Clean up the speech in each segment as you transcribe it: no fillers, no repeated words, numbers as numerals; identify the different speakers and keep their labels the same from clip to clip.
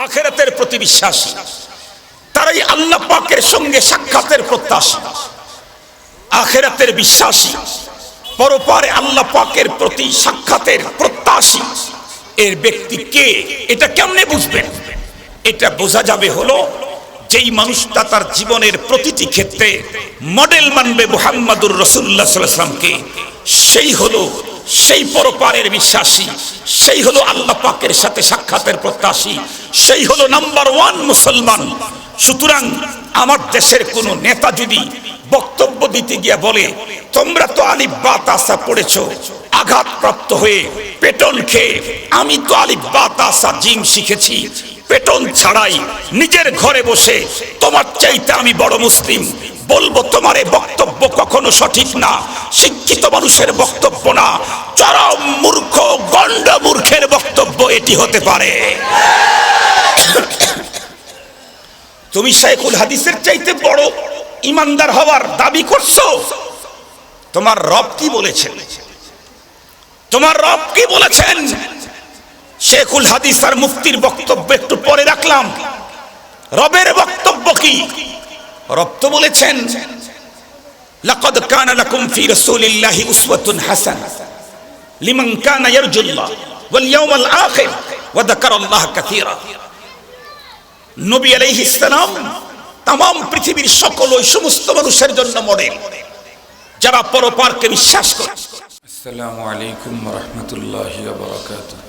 Speaker 1: আখিরাতের প্রতি বিশ্বাসী, তারাই আল্লাহ পাকের সঙ্গে সাক্ষাতের প্রত্যাশী, আখিরাতের বিশ্বাসী, পরপারে আল্লাহ পাকের প্রতি সাক্ষাতের প্রত্যাশী এর ব্যক্তি কে? এটা কেমনে বুঝবেন? এটা বোঝা যাবে হলো যেই মানুষটা তার জীবনের প্রতিটি ক্ষেত্রে মডেল মানবে মুহাম্মাদুর রাসূলুল্লাহ সাল্লাল্লাহু আলাইহি ওয়াসাল্লামকে, সেই হলো সেই পরপারের বিশ্বাসী, সেই হলো আল্লাহ পাকের সাথে সাক্ষাতের প্রত্যাশী, সেই হলো নাম্বার ওয়ান মুসলমান। সুতরাং আমার দেশের কোন নেতা যদি বক্তব্য দিতে গিয়ে বলে তোমরা তো আলিফ বা তাসা পড়েছো আঘাতপ্রাপ্ত হয়ে পেটন খেয়ে, আমি তো আলিফ বা তাসা জিম শিখেছি পেটন ছাড়াই নিজের ঘরে বসে, তোমার চাইতে আমি বড় মুসলিম, বলবো তোমার এই বক্তব্য কখনো সঠিক না, শিক্ষিত মানুষের বক্তব্য না, চরম মূর্খ গন্ড মূর্খের বক্তব্য এটি হতে পারে। তুমি শাইখুল হাদিসের চাইতে বড় ইমানদার হওয়ার দাবি করছো, তোমার রব কি বলেছেন? তোমার রব কি বলেছেন? শাইখুল হাদিস আর মুফতির বক্তব্য একটু পরে রাখলাম, রবের বক্তব্য কি? রব তো বলেছেন লাকাদ কানা লাকুম ফি রাসূলিল্লাহি উসওয়াতুন হাসানাহ লিমান কানা ইয়ারজুল্লাহ ওয়াল ইয়াউমাল আখির ওয়া যাকারাল্লাহ কাসীরা। নবী আলাইহিস সালাম तमाम পৃথিবীর সকল ওই সমস্ত মানুষের জন্য মডেল যারা পরপারকে বিশ্বাস করে।
Speaker 2: আসসালামু আলাইকুম ওয়া রাহমাতুল্লাহি ওয়া বারাকাতুহু।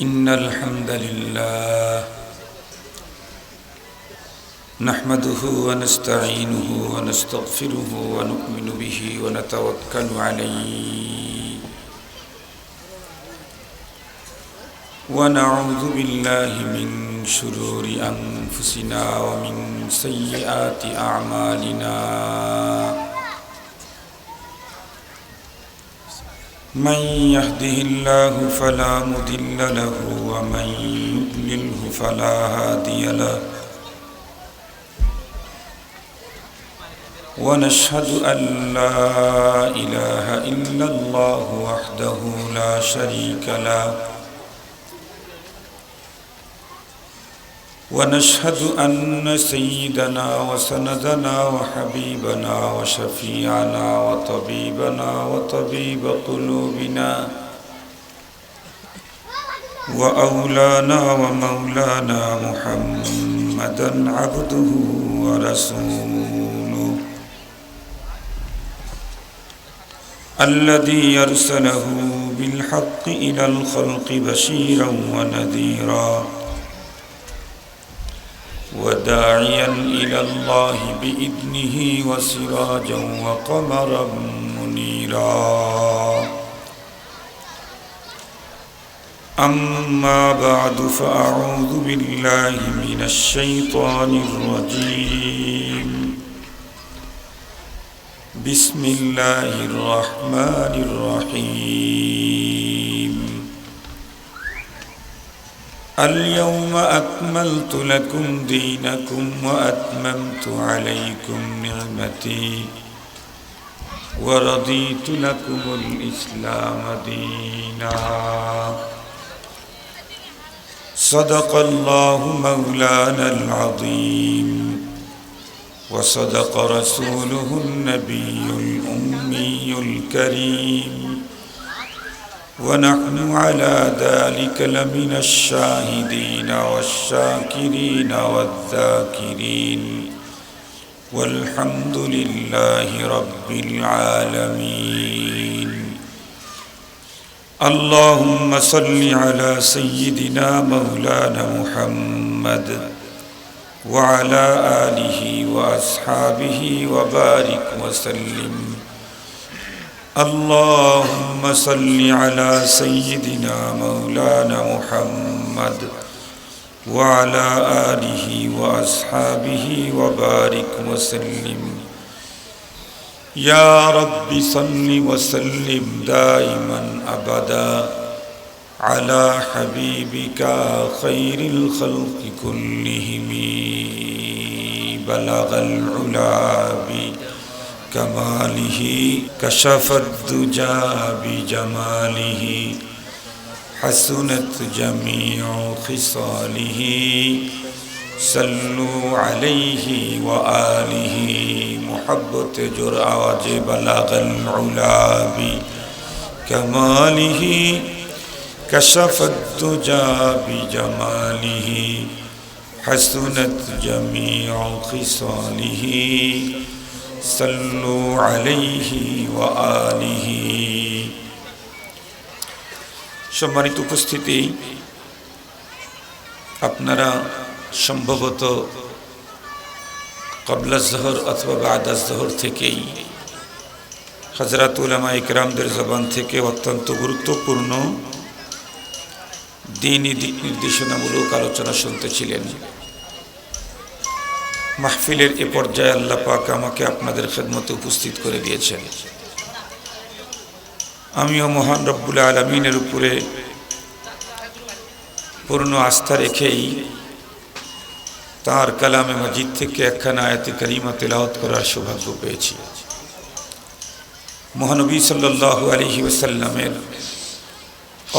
Speaker 2: ইন্নাল হামদালিল্লাহ নাহমাদুহু ওয়া নাস্তাঈনুহু ওয়া নাস্তাগফিরুহু ওয়া নু'মিনু বিহি ওয়া নাতাওয়াক্কালু আলাইহি ونعوذ بالله من شرور أنفسنا ومن سيئات أعمالنا من يهده الله فلا مضل له ومن يضلله فلا هادي له ونشهد أن لا إله إلا الله وحده لا شريك له ونشهد أن سيدنا وسندنا وحبيبنا وشفيعنا وطبيبنا وطبيب قلوبنا وأولانا ومولانا محمدا عبده ورسوله الذي يرسله بالحق إلى الخلق بشيرا ونذيرا وداعيا إلى الله بإذنه وسراجا وقمرا منيرا أما بعد فأعوذ بالله من الشيطان الرجيم بسم الله الرحمن الرحيم اليوم أكملت لكم دينكم وأتممت عليكم نعمتي ورضيت لكم الإسلام دينا صدق الله مولانا العظيم وصدق رسوله النبي الأمي الكريم ونحن على ذلك لمن الشاهدين والشاكرين والذاكرين والحمد لله رب العالمين. اللهم صل على سيدنا مولانا محمد وعلى آله وأصحابه وبارك وسلم. اللهم صل على سيدنا مولانا محمد وعلى آله وأصحابه وبارك وسلم. يا رب صل وسلم دائما أبدا على حبيبك خير الخلق كلهم بلغ العلا كماله كشف الدجى بجماله حسنت جميع خصاله صلوا عليه وآله محبت جرعة بلغ العلا بكماله كشف الدجى بجماله حسنت جميع خصاله صلوا عليه وآله। সম্মানিত উপস্থিতি, আপনারা সম্ভবত ক্বাবলা যহর অথবা বা'দা যহর থেকেই হযরত উলামায়ে কেরামদের জবান থেকে অত্যন্ত গুরুত্বপূর্ণ দ্বীনি দিক নির্দেশনামূলক আলোচনা শুনতেছিলেন। মাহফিলের এ পর্যায়ে আল্লাহ পাক আমাকে আপনাদের খেদমতে উপস্থিত করে দিয়েছেন। আমিও মহান রব্বুল আলামিনের উপরে পূর্ণ আস্থা রেখেই তাঁর কালামে মাজিদ থেকে একখানা আয়াতে কারিমা তেলাওয়াত করার সৌভাগ্য পেয়েছি। মহানবী সাল্লাল্লাহু আলাইহি ওয়াসাল্লামের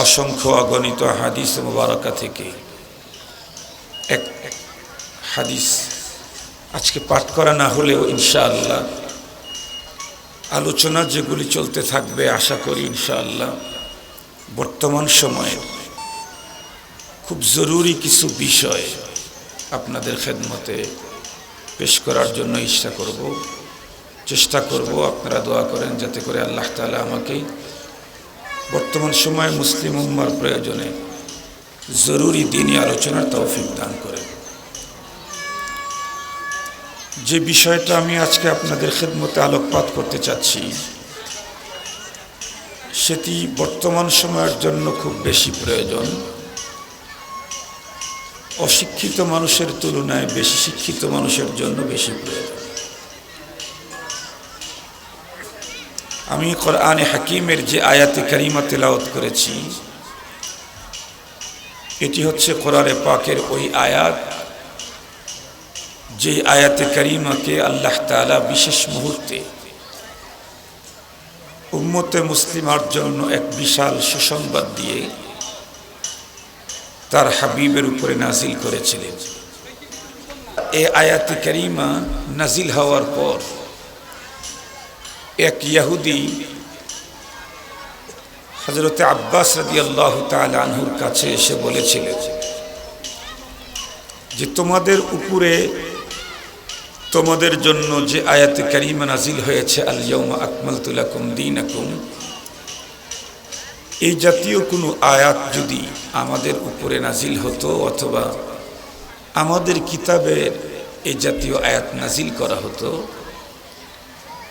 Speaker 2: অসংখ্য অগণিত হাদিস মুবারাকা থেকে এক হাদিস আজকে পাঠ করা না হলেও ইনশাআল্লাহ আলোচনা যেগুলি চলতে থাকবে, আশা করি ইনশাআল্লাহ বর্তমান সময়ের খুব জরুরি কিছু বিষয় আপনাদের খেদমতে পেশ করার জন্য চেষ্টা করব। আপনারা দোয়া করেন যাতে করে আল্লাহ তাআলা আমাকে বর্তমান সময়ে মুসলিম উম্মার প্রয়োজনে জরুরি দ্বীনি আলোচনার তৌফিক দান করেন। যে বিষয়টা আমি আজকে আপনাদের খেদমতে আলোকপাত করতে চাচ্ছি সেটি বর্তমান সময়ের জন্য খুব বেশি প্রয়োজন। অশিক্ষিত মানুষের তুলনায় বেশি শিক্ষিত মানুষের জন্য বেশি প্রয়োজন। আমি কোরআনে হাকিমের যে আয়াতে কারিমা তেলাওয়াত করেছি এটি হচ্ছে কোরআনে পাকের ওই আয়াত যে আয়াতে কারিমাকে আল্লাহ তাআলা বিশেষ মুহূর্তে উম্মতে মুসলিমার জন্য এক বিশাল সুসংবাদ দিয়ে তার হাবিবের উপরে নাজিল করেছিলেন। এই আয়াতে কারিমা নাজিল হওয়ার পর এক ইহুদি হযরত আব্বাস রাদিয়াল্লাহু তাআলা আনহুর কাছে এসে বলেছিলেন যে তোমাদের উপরে তোমাদের জন্য যে আয়াতে কারিমা নাজিল হয়েছে আল ইয়াউমা আকমালতু লাকুম দীনাকুম, এই জাতীয় কোনো আয়াত যদি আমাদের উপরে নাজিল হতো অথবা আমাদের কিতাবের এই জাতীয় আয়াত নাজিল করা হতো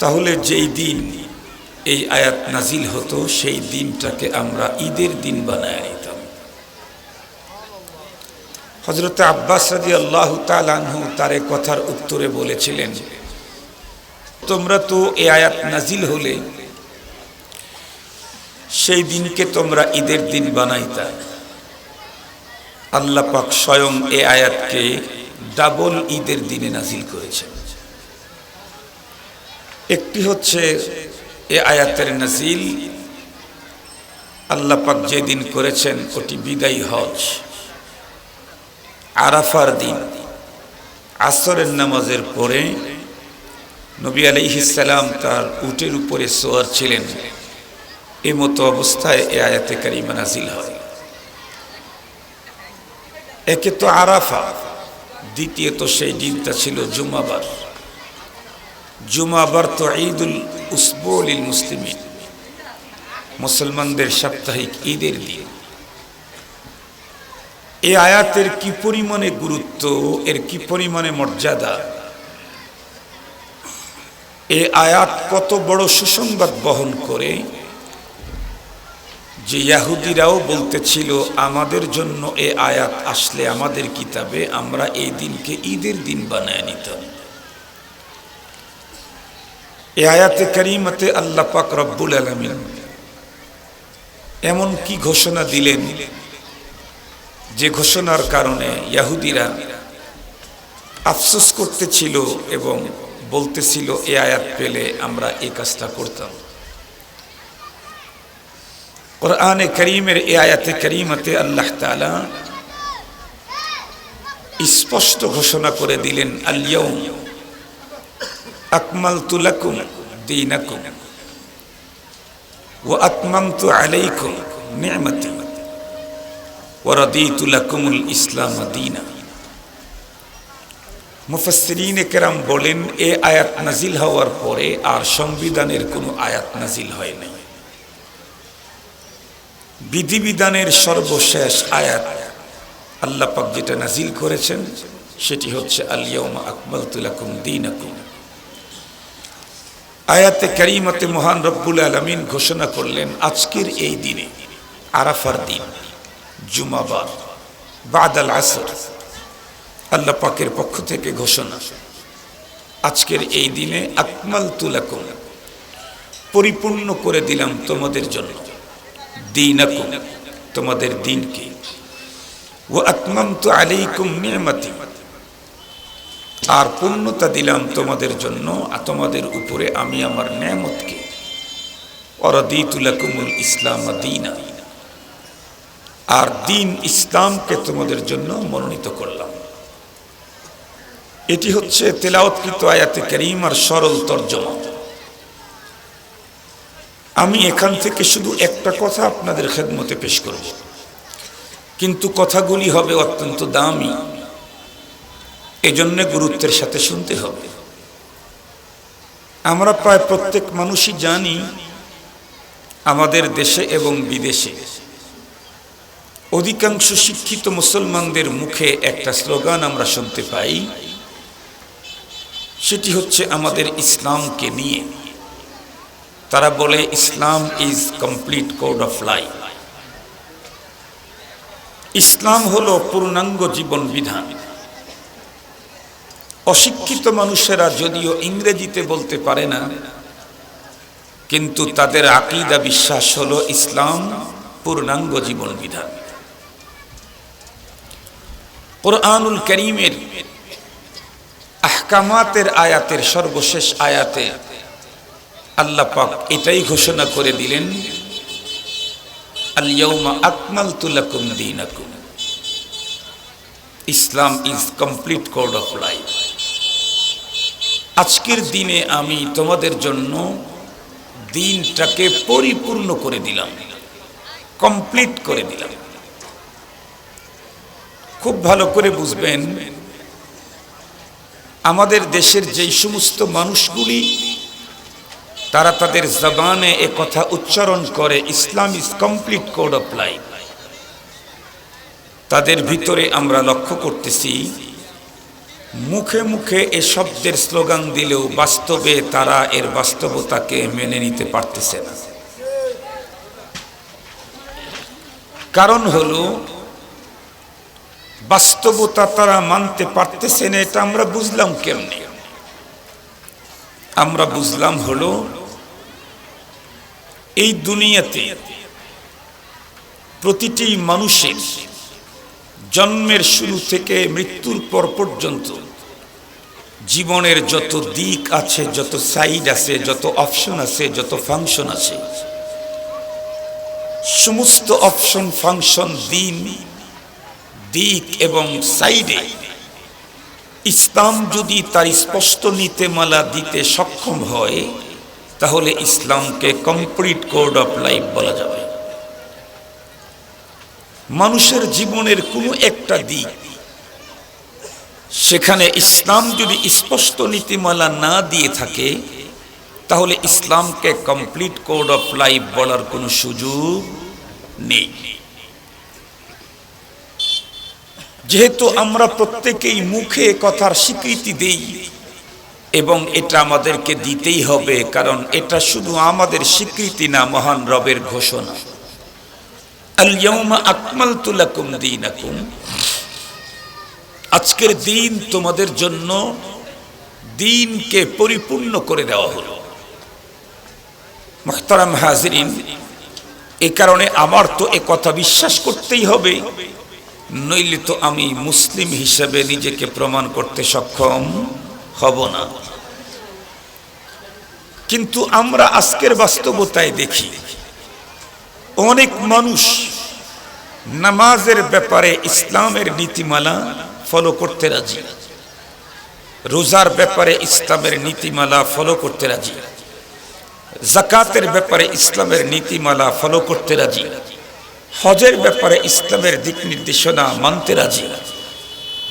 Speaker 2: তাহলে যেই দিন এই আয়াত নাজিল হতো সেই দিনটাকে আমরা ঈদের দিন বানায় নিতাম। হযরত আব্বাস রাদিয়াল্লাহু তাআলা আনহু তার এই কথার উত্তরে বলেছিলেন, তোমরা তো এই আয়াত নাজিল হলে সেই দিনকে তোমরা ঈদের দিন বানাইতা। আল্লাহ পাক স্বয়ং এই আয়াতকে ডাবল ঈদের দিনে নাজিল করেছেন। একটি হচ্ছে এই আয়াতের নাজিল আল্লাহ পাক যে দিন করেছেন ওটি বিদায়ী হজ, আরাফার দিন আসরের নামাজের পরে নবী আলাইহিস সালাম তার উটের উপরে সোয়ার ছিলেন, এই মতো অবস্থায় এই আয়াতে কারিমা নাজিল হয়। একে তো আরাফা, দ্বিতীয়ত সেই দিনটা ছিল জুমাবার। জুমাবার তো ঈদুল উসবু লিল মুসলিমিন, মুসলমানদের সাপ্তাহিক ঈদের দিন। এই আয়াতের কি পরিমাণে গুরুত্ব, এর কি পরিমাণে মর্যাদা, এই আয়াত কত বড় সুসংবাদ বহন করে যে ইহুদিরাও বলতেছিল আমাদের জন্য এই আয়াত আসলে আমাদের কিতাবে আমরা এই দিনকে ঈদের দিন বানায় নিতাম। এই আয়াতে কারিমাতে আল্লাহ পাক রব্বুল আলামিন এমন কি ঘোষণা দিলেন যে ঘোষণার কারণে ইহুদিরা আফসোস করতেছিল এবং বলতেছিল এই আয়াত পেলে আমরা এই কাজটা করতাম। কোরআনে কারীমের এই আয়াতে কারীমাতে আল্লাহ তাআলা স্পষ্ট ঘোষণা করে দিলেন, আল ইয়াউম আকমালতু লাকুম দীনাকুম ওয়া আতমামতু আলাইকুম নি'মাতি ওয়া রাদিতু লাকুমুল ইসলাম দীনা। মুফাসসিরিনে কেরাম বলেন, এই আয়াত নাজিল হওয়ার পরে আর সংবিধানের কোনো আয়াত নাজিল হয় নাই। বিধিবিধানের সর্বশেষ আয়াত আল্লাহ পাক যেটা নাজিল করেছেন সেটি হচ্ছে আল ইয়াউমা আকমালতু লাকুম দীনাকুম। আয়াতে কারীমাতে মহান রব্বুল আলামিন ঘোষণা করলেন, আজকের এই দিনে, আরাফার দিন, জুমাবার, বাদাল আসর, আল্লাহ পাকের পক্ষ থেকে ঘোষণা, আজকের এই দিনে আকমালতু লাকুম, পরিপূর্ণ করে দিলাম তোমাদের জন্য, দীনাকুম, তোমাদের দিনকে, ওয়া আতমামতু আলাইকুম নি'মাতি, আর পূর্ণতা দিলাম তোমাদের জন্য, তোমাদের উপরে আমি আমার নেয়ামতকে, ওয়া রাদিতু লাকুমুল ইসলাম দীনা, আর দিন ইসলামকে তোমাদের জন্য মনোনীত করলাম। এটি হচ্ছে তেলাওয়াতকৃত আয়াতে কারীমার সরল তর্জমা। আমি এখান থেকে শুধু একটা কথা আপনাদের খেদমতে পেশ করব, কিন্তু কথাগুলি হবে অত্যন্ত দামি, এজন্য গুরুত্বের সাথে শুনতে হবে। আমরা প্রায় প্রত্যেক মানুষই জানি, আমাদের দেশে এবং বিদেশে অধিকাংশ শিক্ষিত মুসলমানদের মুখে একটা স্লোগান আমরা শুনতে পাই, সেটি হচ্ছে আমাদের ইসলামকে নিয়ে। তারা বলে, Islam is complete code of life. ইসলাম হলো পূর্ণাঙ্গ জীবন বিধান। অশিক্ষিত মানুষেরা যদিও ইংরেজিতে বলতে পারে না, কিন্তু তাদের আকীদা বিশ্বাস হলো ইসলাম পূর্ণাঙ্গ জীবন বিধান। কোরআনুল কারীমের আহকামাতের আয়াতের সর্বশেষ আয়াতে আল্লাহ পাক এটাই ঘোষণা করে দিলেন, আল ইয়াউমা আকমালতু লাকুম দীনাকুম, Islam is complete code of life. আজকের দিনে আমি তোমাদের জন্য দিনটাকে পরিপূর্ণ করে দিলাম, কমপ্লিট করে দিলাম। খুব ভালো করে বুঝবেন, আমাদের দেশের যেই সমস্ত মানুষগুলি তারা তাদের জবানে এ কথা উচ্চারণ করে, Islam is complete code of life, তাদের ভিতরে আমরা লক্ষ্য করতেছি মুখে মুখে এ শব্দের স্লোগান দিলেও বাস্তবে তারা এর বাস্তবতাকে মেনে নিতে পারতেছে না। কারণ হলো, বাস্তবতা তারা মানতে পারতেছে না। এটা আমরা বুঝলাম কেমনে? আমরা বুঝলাম হলো, এই দুনিয়াতে প্রতিটি মানুষের জন্মের শুরু থেকে মৃত্যুর পর পর্যন্ত জীবনের যত দিক আছে, যত সাইড আছে, যত অপশন আছে, যত ফাংশন আছে, সমস্ত অপশন, ফাংশন, দিক এবং সাইডে ইসলাম যদি তার স্পষ্ট নীতিমালা দিতে সক্ষম হয়, তাহলে ইসলামকে কমপ্লিট কোড অফ লাইফ বলা যাবে। মানুষের জীবনের কোনো একটা দিক, সেখানে ইসলাম যদি স্পষ্ট নীতিমালা না দিয়ে থাকে, তাহলে ইসলামকে কমপ্লিট কোড অফ লাইফ বলার কোনো সুযোগ নেই। যেহেতু আমরা প্রত্যেকেই মুখে কথার স্বীকৃতি দেই, এবং এটা আমাদেরকে দিতেই হবে, কারণ এটা শুধু আমাদের স্বীকৃতি না, মহান রবের ঘোষণা, আল ইয়াউমা আকমালতু লাকুম দীনাকুম, আজকের দিন তোমাদের জন্য দিনকে পরিপূর্ণ করে দেওয়া হলো। মুহতারাম হাজিরিন, এ কারণে আমার তো এ কথা বিশ্বাস করতেই হবে, নইলে তো আমি মুসলিম হিসেবে নিজেকে প্রমাণ করতে সক্ষম হব না। কিন্তু আমরা আজকের বাস্তবতায় দেখি অনেক মানুষ নামাজের ব্যাপারে ইসলামের নীতিমালা ফলো করতে রাজি, রোজার ব্যাপারে ইসলামের নীতিমালা ফলো করতে রাজি, যাকাতের ব্যাপারে ইসলামের নীতিমালা ফলো করতে রাজি, হজের ব্যাপারে ইসলামের দিক নির্দেশনা মানতে রাজি,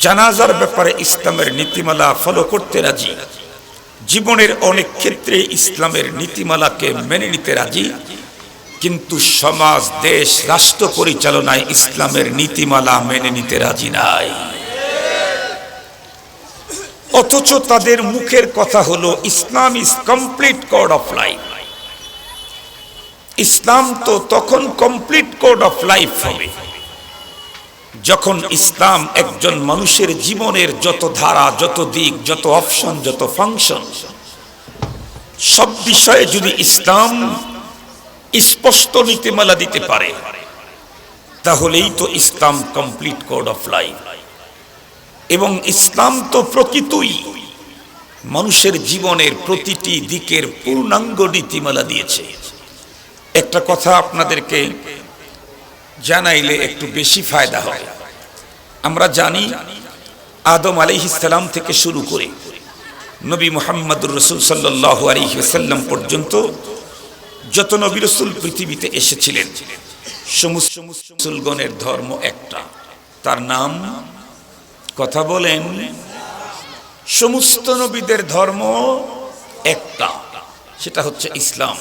Speaker 2: জানাজার ব্যাপারে ইসলামের নীতিমালা ফলো করতে রাজি, জীবনের অনেক ক্ষেত্রে ইসলামের নীতিমালাকে মেনে নিতে রাজি, কিন্তু সমাজ, দেশ, রাষ্ট্র পরিচালনায় ইসলামের নীতিমালা মেনে নিতে রাজি নাই। অথচ তাদের মুখের কথা হলো Islam is complete code of life. ইসলাম তো তখন কমপ্লিট কোড অফ লাইফ হবে যখন ইসলাম একজন মানুষের জীবনের যত ধারা, যত দিক, যত অপশন, যত ফাংশন, সব বিষয়ে যদি ইসলাম স্পষ্ট নীতিমালা দিতে পারে, তাহলেই তো ইসলাম কমপ্লিট কোড অফ লাইফ। এবং ইসলাম তো প্রকৃতই মানুষের জীবনের প্রতিটি দিকের পূর্ণাঙ্গ নীতিমালা দিয়েছে। একটা কথা আপনাদেরকে জানাইলে একটু বেশি ফায়দা হয়। আমরা জানি আদম আলাইহিস সালাম থেকে শুরু করে নবী মুহাম্মদুর রাসূল সাল্লাল্লাহু আলাইহি ওয়াসাল্লাম পর্যন্ত যত নবী রাসূল পৃথিবীতে এসেছিলেন, সমস্ত রাসূলগণের ধর্ম একটা, তার নাম, কথা বলেন, সমস্ত নবীদের ধর্ম একটা, সেটা হচ্ছে ইসলাম।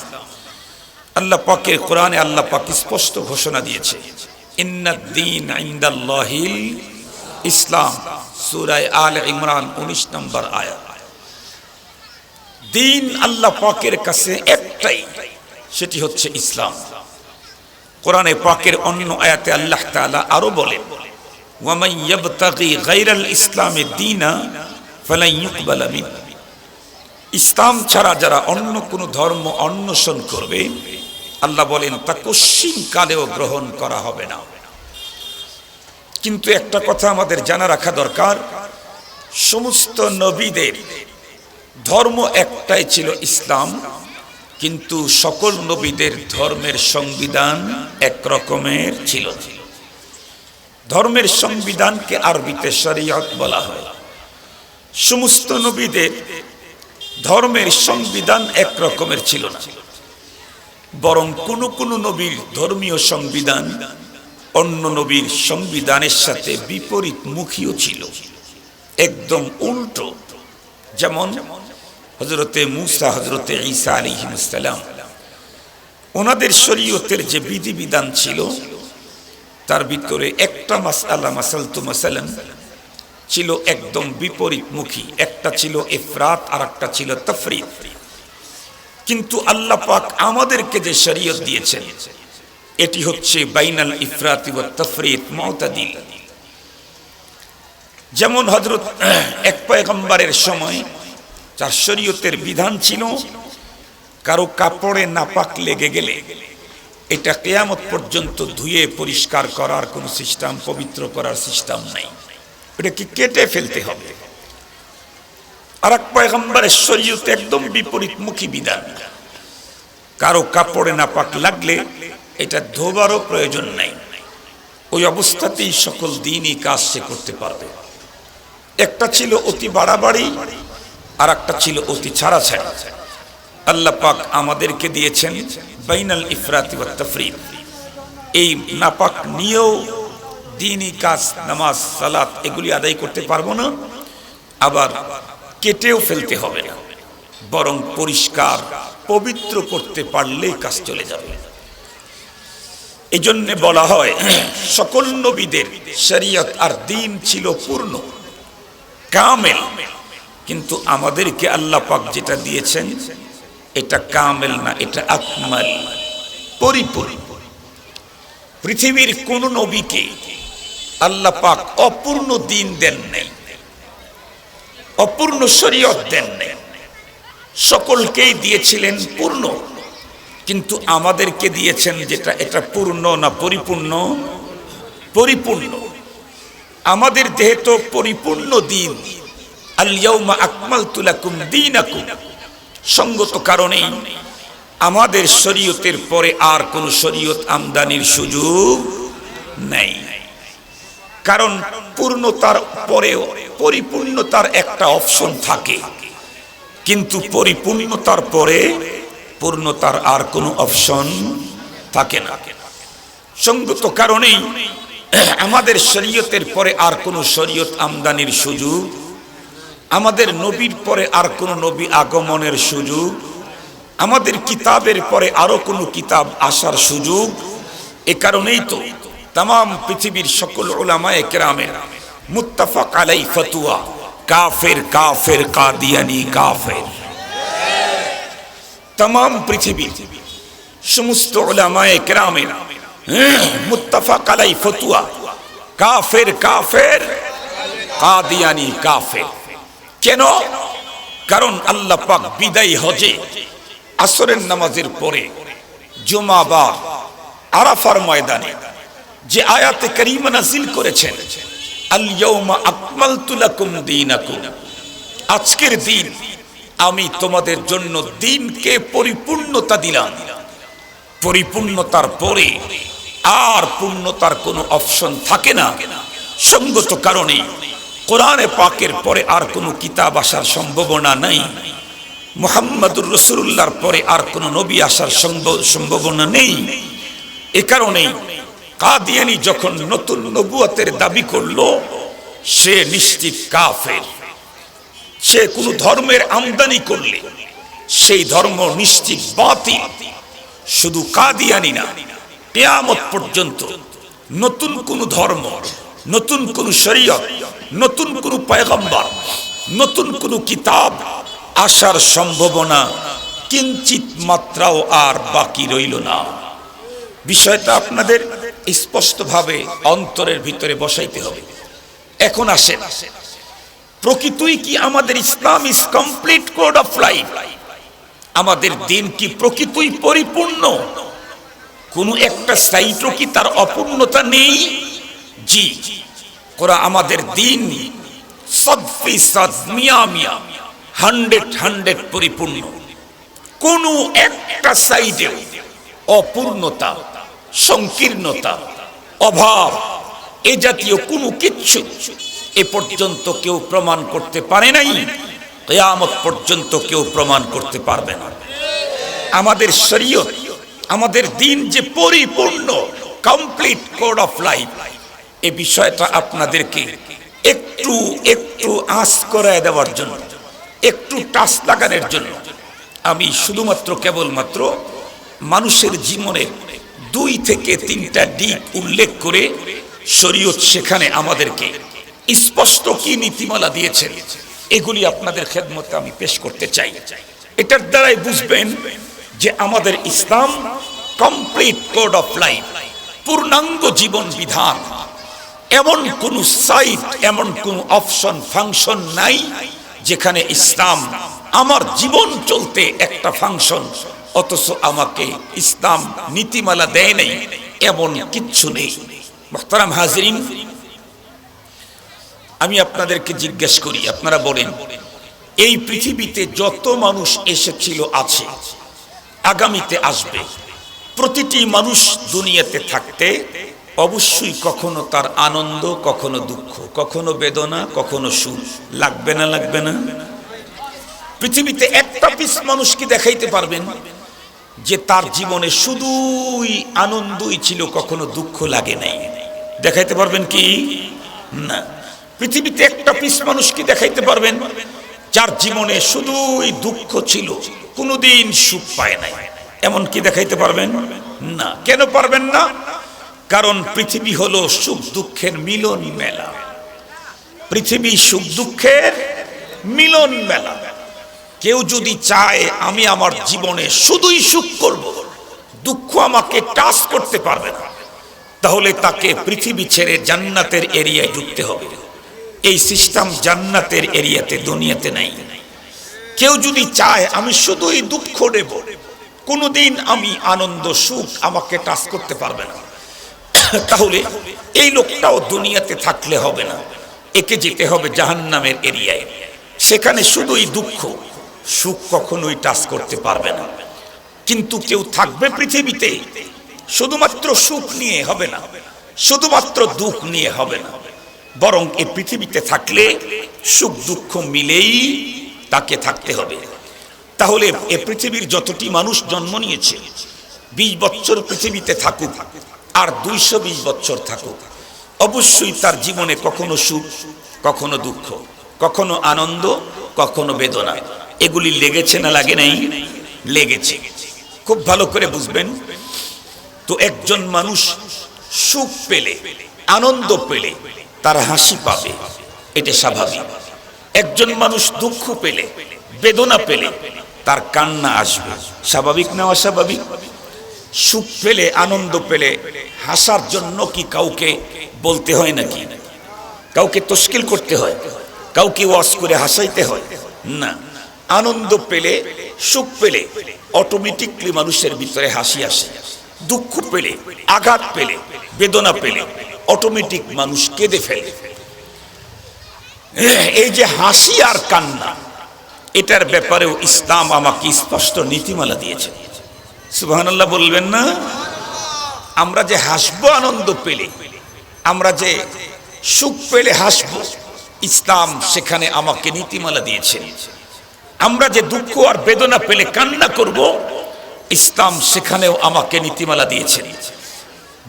Speaker 2: আল্লাহ পাকের কোরআনে আল্লাহ পাক স্পষ্ট ঘোষণা দিয়েছে, ইন্নাদ-দীন ইনদাল্লাহিল ইসলাম, সূরা আলে ইমরান 19 নম্বর আয়াত। দিন আল্লাহ পাকের কাছে একটাই, সেটি হচ্ছে ইসলাম। কোরআনে পাকের অন্য আয়াতে আল্লাহ তাআলা আরো বলেন, ওয়া মান ইয়াবতাগি গায়রাল ইসলামি দীনা ফালান ইউকবালা মিন। ইসলাম ছাড়া যারা অন্য কোনো ধর্ম অন্বেষণ করবে, আল্লাহ বলেন তা কশিন কালেও গ্রহণ করা হবে না। কিন্তু একটা কথা আমাদের জানা রাখা দরকার, সমস্ত নবীদের ধর্ম একটাই ছিল, ইসলাম। কিন্তু সকল নবীদের ধর্মের সংবিধান এক রকমের ছিল। ধর্মের সংবিধানকে আরবিতে শরীয়ত বলা হয়। সমস্ত নবীদের ধর্মের সংবিধান এক রকমের ছিল না, বরং কোন কোন নবীর ধর্মীয় সংবিধান অন্য নবীর সংবিধানের সাথে বিপরীতমুখীও ছিল, একদম উল্টো। যেমন হযরতে মূসা, হযরতে ঈসা আলাইহিস সালাম, ওনাদের শরীয়তের যে বিধিবিধান ছিল তার ভিতরে একটা মাসআলা, মাসালতু মাসালান, ছিল একদম বিপরীতমুখী। একটা ছিল ইফরাত আর একটা ছিল তাফরিদ। কিন্তু আল্লাহ পাক আমাদেরকে যে শরীয়ত দিয়েছেন এটি হচ্ছে বাইনাল ইফরাতি ওয়াত তাফরিদ, মুতাদিল। যেমন হযরত এক পয়গম্বরের সময় যার শরীয়তের বিধান ছিল, কারো কাপড়ে নাপাক লেগে গেলে এটা কিয়ামত পর্যন্ত ধুয়ে পরিষ্কার করার কোনো সিস্টেম, পবিত্র করার সিস্টেম নাই, এটাকে কেটে ফেলতে হবে। আর এক পয়গম্বরের শরীয়তে একদম বিপরীতমুখী বিধান, কারো কাপড়ে নাপাক লাগলে এটা ধোবারও প্রয়োজন নাই, ওই অবস্থাতেই সকল দিনই কাজ সে করতে পারবে। একটা ছিল অতি বাড়াবাড়ি আর একটা ছিল অতি ছাড়াছাড়ি। আল্লাহ পাক আমাদেরকে দিয়েছেন বাইনাল ইফরাতি ওয়াত তাফরিদ। এই নাপাক নিয়েও দিনই কাজ, নামাজ, সালাত এগুলি আদায় করতে পারবো না, আবার কেটেও ফেলতে হবে না, বরং পরিষ্কার পবিত্র করতে পারলেই কাজ চলে যাবে। এই জন্য বলা হয় সকল নবীদের শরীয়ত আর দ্বীন ছিল পূর্ণ, কামেল। কিন্তু আমাদেরকে আল্লাহ পাক যেটা দিয়েছেন এটা কামেল না, এটা আকমাল, পরিপূর্ণ। পৃথিবীর কোন নবীকে আল্লাহ পাক অপূর্ণ দ্বীন দেন নাই, অপূর্ণ শরীয়ত দেন নাই, সকলকেই দিয়েছিলেন পূর্ণ। কিন্তু আমাদেরকে দিয়েছেন যেটা, এটা পূর্ণ না পরিপূর্ণ? পরিপূর্ণ। আমাদের যেহেতু পরিপূর্ণ দ্বীন, আল ইয়াউমা আকমালতু লাকুম দীনাকুম, সঙ্গত কারণেই আমাদের শরীয়তের পরে আর কোন শরীয়ত আমদানির সুযোগ নেই। কারণ পূর্ণতার পরেও পরিপূর্ণতার একটা অপশন থাকে, কিন্তু পরিপূর্ণতার পরে পূর্ণতার আর কোনো অপশন থাকে না। সঙ্গত কারণেই আমাদের শরীয়তের পরে আর কোনো শরীয়ত আমদানির সুযোগ, আমাদের নবীর পরে আর কোনো নবী আগমনের সুযোগ, আমাদের কিতাবের পরে আরো কোনো কিতাব আসার সুযোগ। এ কারণেই তো तमाम পৃথিবীর সকল উলামায়ে কেরামের মুত্তাফাক আলাই ফতোয়া, কাফের কাফের কাদিয়ানি কাফের। तमाम পৃথিবীর সমস্ত উলামায়ে কেরামের মুত্তাফাক আলাই ফতোয়া, কাফের কাফের কাদিয়ানি কাফের। কেন? কারণ আল্লাহ পাক বিদায়ী হজে আসরের নামাজের পরে জুমাবার আরাফার ময়দানে যে আয়াতে কারিমা নাযিল করেছেন, আল ইয়াউমা আকমালতু লাকুম দীনাকুম, আজকের দিন আমি তোমাদের জন্য দিনকে পরিপূর্ণতা দিলাম। পরিপূর্ণতার পরে আর পূর্ণতার কোনো অপশন থাকে না। সঙ্গত কারণে কোরআনে পাকের পরে আর কোনো কিতাব আসার সম্ভাবনা নাই, মুহাম্মদুর রাসূলুল্লাহর পরে আর কোনো নবী আসার সম্ভাবনা নেই। এ কারণেই কাদিয়ানি যখন নতুন নবুয়তের দাবি করলো, সে নিশ্চিত কাফের। সে কোনো ধর্মের আমদানি করলে সেই ধর্ম নিশ্চিত বাতিল। শুধু কাদিয়ানি না, কিয়ামত পর্যন্ত নতুন কোন ধর্ম, নতুন কোন শরীয়ত, নতুন কোন পয়গম্বর, নতুন কোন কিতাব আসার সম্ভাবনা কিঞ্চিত মাত্রাও আর বাকি রইল না। বিষয়টা আপনাদের স্পষ্টভাবে অন্তরের ভিতরে বসাইতে হবে। এখন আসেন, প্রকৃতই কি আমাদের Islam is complete code of life? আমাদের দিন কি প্রকৃতই পরিপূর্ণ? কোন একটা সাইটও কি তার অপূর্ণতা নেই? জি, কোরআন আমাদের দিন সদফিসাদ মিয়া মিয়া 100 পরিপূর্ণ। কোন একটা সাইডে অপূর্ণতা, সংকীর্ণতা, অভাব এ জাতীয় কোনো কিচ্ছু এ পর্যন্ত কেউ প্রমাণ করতে পারে নাই, কিয়ামত পর্যন্ত কেউ প্রমাণ করতে পারবে না। আমাদের শরীয়ত, আমাদের দিন যে পরিপূর্ণ, কমপ্লিট কোড অফ লাইফ, এই বিষয়টা আপনাদেরকে একটু একটু আঁচ করে দেওয়ার জন্য, একটু টাচ লাগানোর জন্য আমি শুধুমাত্র কেবলমাত্র মানুষের জীবনের 2 থেকে 3টা দিক উল্লেখ করে শরীয়ত সেখানে আমাদেরকে স্পষ্ট কি নীতিমালা দিয়েছেন এগুলি আপনাদের খেদমতে আমি পেশ করতে চাই। এটার দ্বারাই বুঝবেন যে আমাদের ইসলাম কমপ্লিট কোড অফ লাইফ, পূর্ণাঙ্গ জীবন বিধান। এমন কোন সাইট, এমন কোন অপশন, ফাংশন নাই যেখানে ইসলাম আমার জীবন চলতে একটা ফাংশন, অথচ আমাকে ইসলাম নীতিমালা দেয় নাই, এমন কিচ্ছু নেই। মুহতারাম হাজিরিন, আমি আপনাদেরকে জিজ্ঞেস করি, আপনারা বলেন, এই পৃথিবীতে যত মানুষ এসেছিল, আছে, আগামীতে আসবে, প্রতিটি মানুষ দুনিয়াতে থাকতে অবশ্যই কখনো তার আনন্দ, কখনো দুঃখ, কখনো বেদনা, কখনো সুখ লাগবে না? লাগবে না? পৃথিবীতে একটা পিস মানুষ কি দেখাইতে পারবেন যে তার জীবনে শুধুই আনন্দই ছিল, কখনো দুঃখ লাগে নাই? দেখাইতে পারবেন কি? না। পৃথিবীতে একটা পিস মানুষ কি দেখাইতে পারবেন যার জীবনে শুধুই দুঃখ ছিল, কোনোদিন সুখ পায় নাই? এমন কি দেখাইতে পারবেন? না। কেন পারবেন না? কারণ পৃথিবী হলো সুখ দুঃখের মিলন মেলা। পৃথিবী সুখ দুঃখের মিলন মেলা। কেউ যদি চায় আমি আমার জীবনে শুধুই সুখ করব, দুঃখ আমাকে টাচ করতে পারবে না, তাহলে তাকে পৃথিবী ছেড়ে জান্নাতের এরিয়ায় ঢুকতে হবে। এই সিস্টেম জান্নাতের এরিয়াতে, দুনিয়াতে নাই। কেউ যদি চায় আমি শুধুই দুঃখ নেব, কোনোদিন আমি আনন্দ সুখ আমাকে টাচ করতে পারবে না, তাহলে এই লোকটাও দুনিয়াতে থাকলে হবে না, একে যেতে হবে জাহান্নামের এরিয়ায়। সেখানে শুধুই দুঃখ,
Speaker 1: সুখ কখনোই টাচ করতে পারবে না। কিন্তু কেউ থাকবে পৃথিবীতে শুধুমাত্র সুখ নিয়ে হবে না, শুধুমাত্র দুঃখ নিয়ে হবে না, বরং এই পৃথিবীতে থাকলে সুখ দুঃখ মিলেই তাকে থাকতে হবে। তাহলে এ পৃথিবীর যতটি মানুষ জন্ম নিয়েছে 20 বছর পৃথিবীতে থাকুক আর 220 বছর থাকুক, অবশ্যই তার জীবনে কখনো সুখ, কখনো দুঃখ, কখনো আনন্দ, কখনো বেদনা, এগুলি লেগেছে না লাগে নাই? লেগেছে। খুব ভালো করে বুঝবেন। তো একজন মানুষ সুখ পেলে, আনন্দ পেলে তার হাসি পাবে, এটা স্বাভাবিক। একজন মানুষ দুঃখ পেলে, বেদনা পেলে তার কান্না আসবে, স্বাভাবিক না অস্বাভাবিক? সুখ পেলে, আনন্দ পেলে হাসার জন্য কি কাউকে বলতে হয় নাকি? কাউকে তশকিল করতে হয়? কাউকে ওয়াজ করে হাসাইতে হয় না। আনন্দ পেলে, সুখ পেলে অটোমেটিকলি মানুষের ভিতরে হাসি আসে। দুঃখ পেলে, আঘাত পেলে, বেদনা পেলে অটোমেটিক মানুষ কেঁদে ফেলে। এই যে হাসি আর কান্না, এটার ব্যাপারেও ইসলাম আমাকে স্পষ্ট নীতিমালা দিয়েছে। সুবহানাল্লাহ বলবেন না? আমরা যে হাসবো আনন্দ পেলে, আমরা যে সুখ পেলে হাসবো, ইসলাম সেখানে আমাকে নীতিমালা দিয়েছে। আমরা যে দুঃখ আর বেদনা পেলে কান্না করব, ইসলাম সেখানেও আমাকে নীতিমালা দিয়েছে।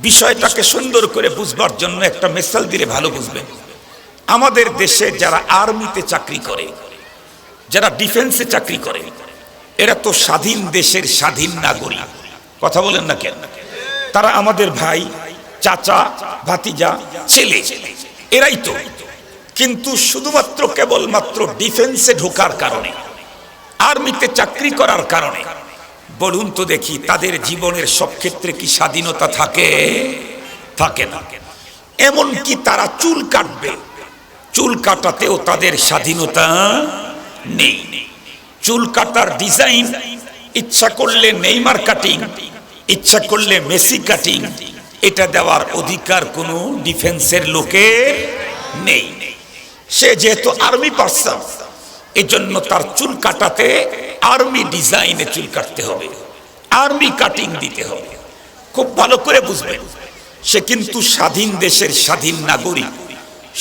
Speaker 1: বিষয়টাকে সুন্দর করে বুঝবার জন্য একটা মিসাল দিলে ভালো বুঝবেন। আমাদের দেশে যারা আর্মিতে চাকরি করে, যারা ডিফেন্সে চাকরি করে, এরা তো স্বাধীন দেশের স্বাধীন নাগরিক, কথা বলেন না কেন? তারা আমাদের ভাই, চাচা, ভাতিজা, ছেলে, এরাই তো। কিন্তু শুধুমাত্র কেবলমাত্র ডিফেন্সে ঢোকার কারণে, আর্মিতে চাকরি করার কারণে, বলুন তো দেখি তাদের জীবনের সব ক্ষেত্রে কি স্বাধীনতা থাকে? থাকে না। এমন কি তারা চুল কাটবে, চুল কাটাতেও তাদের স্বাধীনতা নেই। চুল কাটার ডিজাইন ইচ্ছা করলে নেইমার কাটিং, ইচ্ছা করলে মেসি কাটিং, এটা দেওয়ার অধিকার কোনো ডিফেন্সের লোকের নেই। সে যেহেতু আর্মি পার্সন, এজন্য তার চুল কাটাতে আর্মি ডিজাইনে চুল কাটতে হবে, আর্মি কাটিং দিতে হবে। খুব ভালো করে বুঝবেন, সে কিন্তু স্বাধীন দেশের স্বাধীন নাগরিক।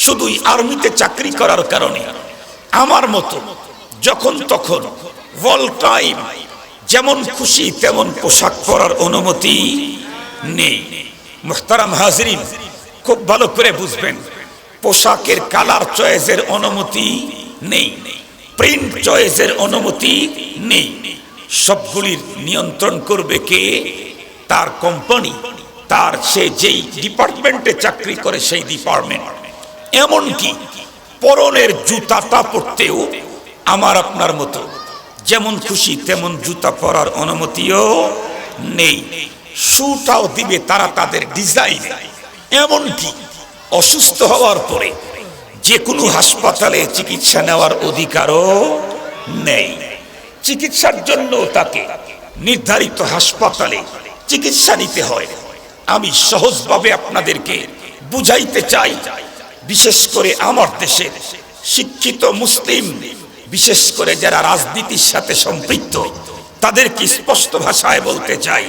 Speaker 1: শুধুই আর্মিতে চাকরি করার কারণে আমার মতো যখন তখন অল টাইম যেমন খুশি তেমন পোশাক পরার অনুমতি নেই। মুহতারাম হাজরিন, খুব ভালো করে বুঝবেন, পোশাকের কালার চয়েসের অনুমতি নেই, প্রিন্ট চয়েসের অনুমতি নেই। সবগুলির নিয়ন্ত্রণ করবে কে? তার কোম্পানি, তার সে যেই ডিপার্টমেন্টে চাকরি করে সেই ডিপার্টমেন্ট। এমনকি পরনের জুতাটা পরতেও আমার আপনার মতো যেমন খুশি তেমন জুতা পরার অনুমতিও নেই। শুটাও দিবে তারা তাদের ডিজাইন। এমনকি অসুস্থ হওয়ার পরে যে কোনো হাসপাতালে চিকিৎসা নেওয়ার অধিকারও নেই। চিকিৎসার জন্য তাকে নির্ধারিত হাসপাতালে চিকিৎসা নিতে হয়। আমি সহজভাবে আপনাদেরকে বুঝাইতে চাই, বিশেষ করে আমার দেশের শিক্ষিত মুসলিম, বিশেষ করে যারা রাজনীতির সাথে সম্পৃক্ত, তাদেরকে স্পষ্ট ভাষায় বলতে চাই,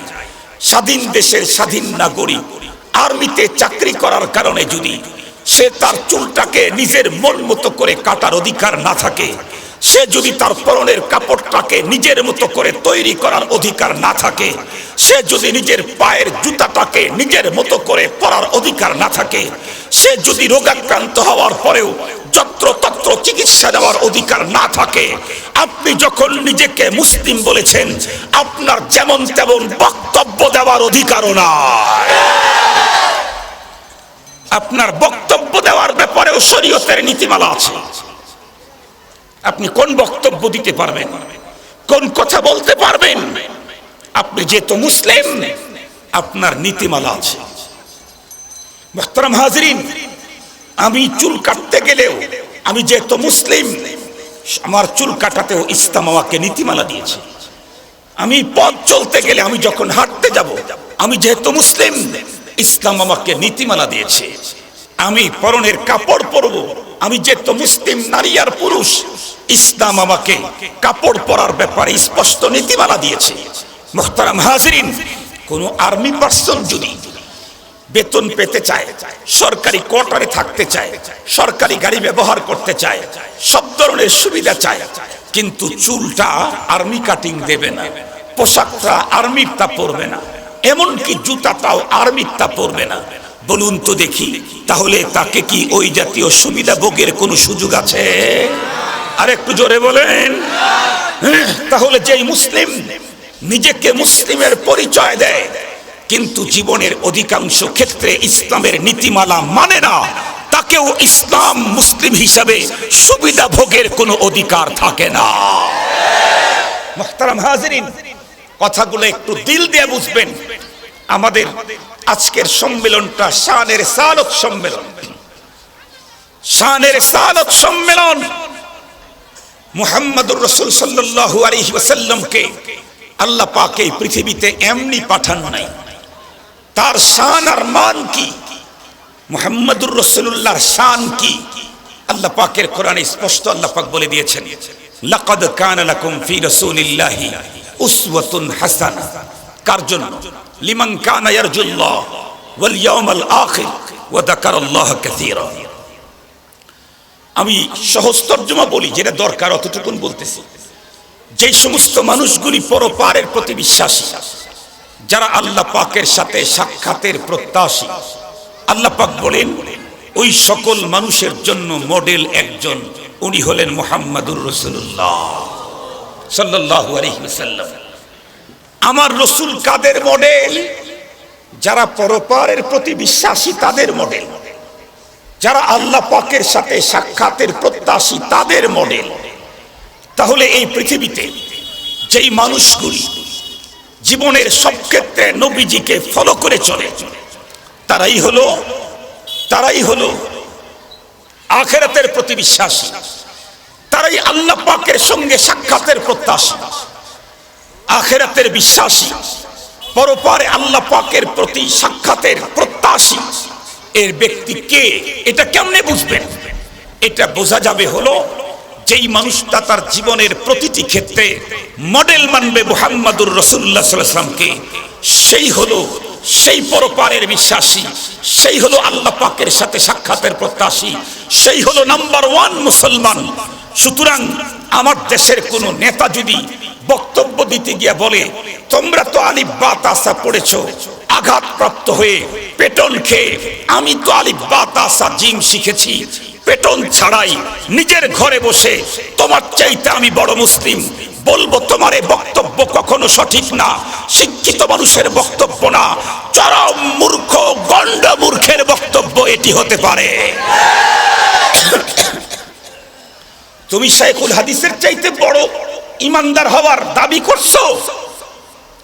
Speaker 1: স্বাধীন দেশের স্বাধীন নাগরিক আর্মিতে চাকরি করার কারণে যদি সে তার চুলটাকে নিজের মন মতো করে কাটার অধিকার না থাকে, সে যদি তার পরনের কাপড়টাকে নিজের মতো করে তৈরি করার অধিকার না থাকে, সে যদি নিজের পায়ের জুতাটাকে নিজের মতো করে পরার অধিকার না থাকে, সে যদি রোগাক্রান্ত হওয়ার পরেও যত্রতত্র চিকিৎসা দেওয়ার অধিকার না থাকে, আপনি যখন নিজেকে মুসলিম বলেছেন, আপনার যেমন তেমন বক্তব্য দেওয়ার অধিকারও নাই। আপনার বক্তব্য দেওয়ার ব্যাপারেও শরীয়তের নীতিমালা আছে। আপনি কোন বক্তব্য দিতে পারবেন, কোন কথা বলতে পারবেন, আপনি যেহেতু মুসলিম আপনার নীতিমালা আছে। মুহতারাম হাজরিন, আমি চুল কাটতে গেলেও আমি যেহেতু মুসলিম, আমার চুল কাটাতেও ইসলাম আমাকে নীতিমালা দিয়েছে। আমি পথ চলতে গেলে, আমি যখন হাঁটতে যাব, আমি যেহেতু মুসলিম, ইসলাম আমাকে নীতিমালা দিয়েছে। আমি পরনের কাপড় পরব, আমি যেহেতু মুসলিম নারী আর পুরুষ, ইসলাম আমাকে কাপড় পরার ব্যাপারে স্পষ্ট নীতিমালা দিয়েছে। মুহতারাম হাজিরিন, কোন আর্মি পার্সন যদি বেতন পেতে চায়, সরকারি কোয়ার্টারে থাকতে চায়, সরকারি গাড়ি ব্যবহার করতে চায়, সব ধরনের সুবিধা চায়, কিন্তু চুলটা আর্মি কাটিং দেবে না, পোশাকটা আর্মির তা পরবে না, এমনকি জুতাটাও আর্মির তা পরবে না, বলুন তো দেখি, তাহলে তাকে কি ওই জাতীয় সুবিধা ভোগের কোনো সুযোগ আছে? আর একটু জোরে বলেন। তাহলে যেই মুসলিম নিজেকে মুসলিমের পরিচয় দেয় কিন্তু জীবনের অধিকাংশ ক্ষেত্রে ইসলামের নীতিমালা মানে না, তাকেও ইসলাম মুসলিম হিসাবে সুবিধা ভোগের কোনো অধিকার থাকে না। মুহতারাম হাজিরিন, কথাগুলো একটু দিল দিয়ে বুঝবেন। আমাদের আজকের সম্মেলনটা শানের সালত সম্মেলন, শানের সালত সম্মেলন। মুহাম্মদুর রাসূল সাল্লাল্লাহু আলাইহি ওয়াসাল্লামকে আল্লাহ পাক এই পৃথিবীতে এমনি পাঠান নাই, তার শান আর মান কি, মুহাম্মদুর রাসূলুল্লাহর শান কি, আল্লাহ পাকের কোরআনে স্পষ্ট আল্লাহ পাক বলে দিয়েছেন, লাকাদ কানা লাকুম ফি রাসূলিল্লাহি উসওয়াতুন হাসানাহ। কার জন্য? লিমান কানা ইয়ারজুল্লাহ ওয়াল ইয়াউমাল আখির ওয়া যাকারাল্লাহ কাসীরা। আমি সহজ তর্জমা বলি, যেটা দরকার অতটুকুন বলতেছি। যে সমস্ত মানুষগুলি পরপারের প্রতি বিশ্বাসী, যারা আল্লাহ পাকের সাথে সাক্ষাতের প্রত্যাশী, আল্লাহ পাক বলেন ওই সকল মানুষের জন্য মডেল একজন, উনি হলেন মুহাম্মদুর রাসূলুল্লাহ সাল্লাল্লাহু আলাইহি ওয়াসাল্লাম। আমার রাসূল কাদের মডেল? যারা পরপারের প্রতি বিশ্বাসী তাদের মডেল, যারা আল্লাহ পাকের সাথে সাক্ষাতের প্রত্যাশী তাদের মডেল। তাহলে এই পৃথিবীতে যেই মানুষগুলি জীবনের সব ক্ষেত্রে নবীজিকে ফলো করে চলে, তারাই হলো আখিরাতের প্রতি বিশ্বাসী, তারাই আল্লাহ পাকের সঙ্গে সাক্ষাতের প্রত্যাশী, আখিরাতের বিশ্বাসী, পরপারে আল্লাহ পাকের প্রতি সাক্ষাতের প্রত্যাশী। এর ব্যক্তি কে, এটা কেমনে বুঝবেন? এটা বোঝা যাবে হলো যেই মানুষটা তার জীবনের প্রতিটি ক্ষেত্রে মডেল মানবে মুহাম্মদুর রাসূলুল্লাহ সাল্লাল্লাহু আলাইহি ওয়াসাল্লামকে, সেই হলো সেই পরপারের বিশ্বাসী, সেই হলো আল্লাহ পাকের সাথে সাক্ষাতের প্রত্যাশী, সেই হলো নাম্বার ওয়ান মুসলমান। সুতরাং আমার দেশের কোন নেতা যদি বক্তব্য দিতে গিয়ে বলে, তোমরা তো আলিফ বা তাসা পড়েছো আঘাতপ্রাপ্ত হয়ে পেটন খেয়ে, আমি তো আলিফ বা তাসা জিম শিখেছি পেটন ছাড়াই নিজের ঘরে বসে, তোমার চাইতে আমি বড় মুসলিম, বলবো তোমার এই বক্তব্য কখনো সঠিক না, শিক্ষিত মানুষের বক্তব্য না, চরম মূর্খ গন্ড মূর্খের বক্তব্য এটি হতে পারে। তুমি শাইখুল হাদিসের চাইতে বড় ইমানদার হওয়ার দাবি করছো,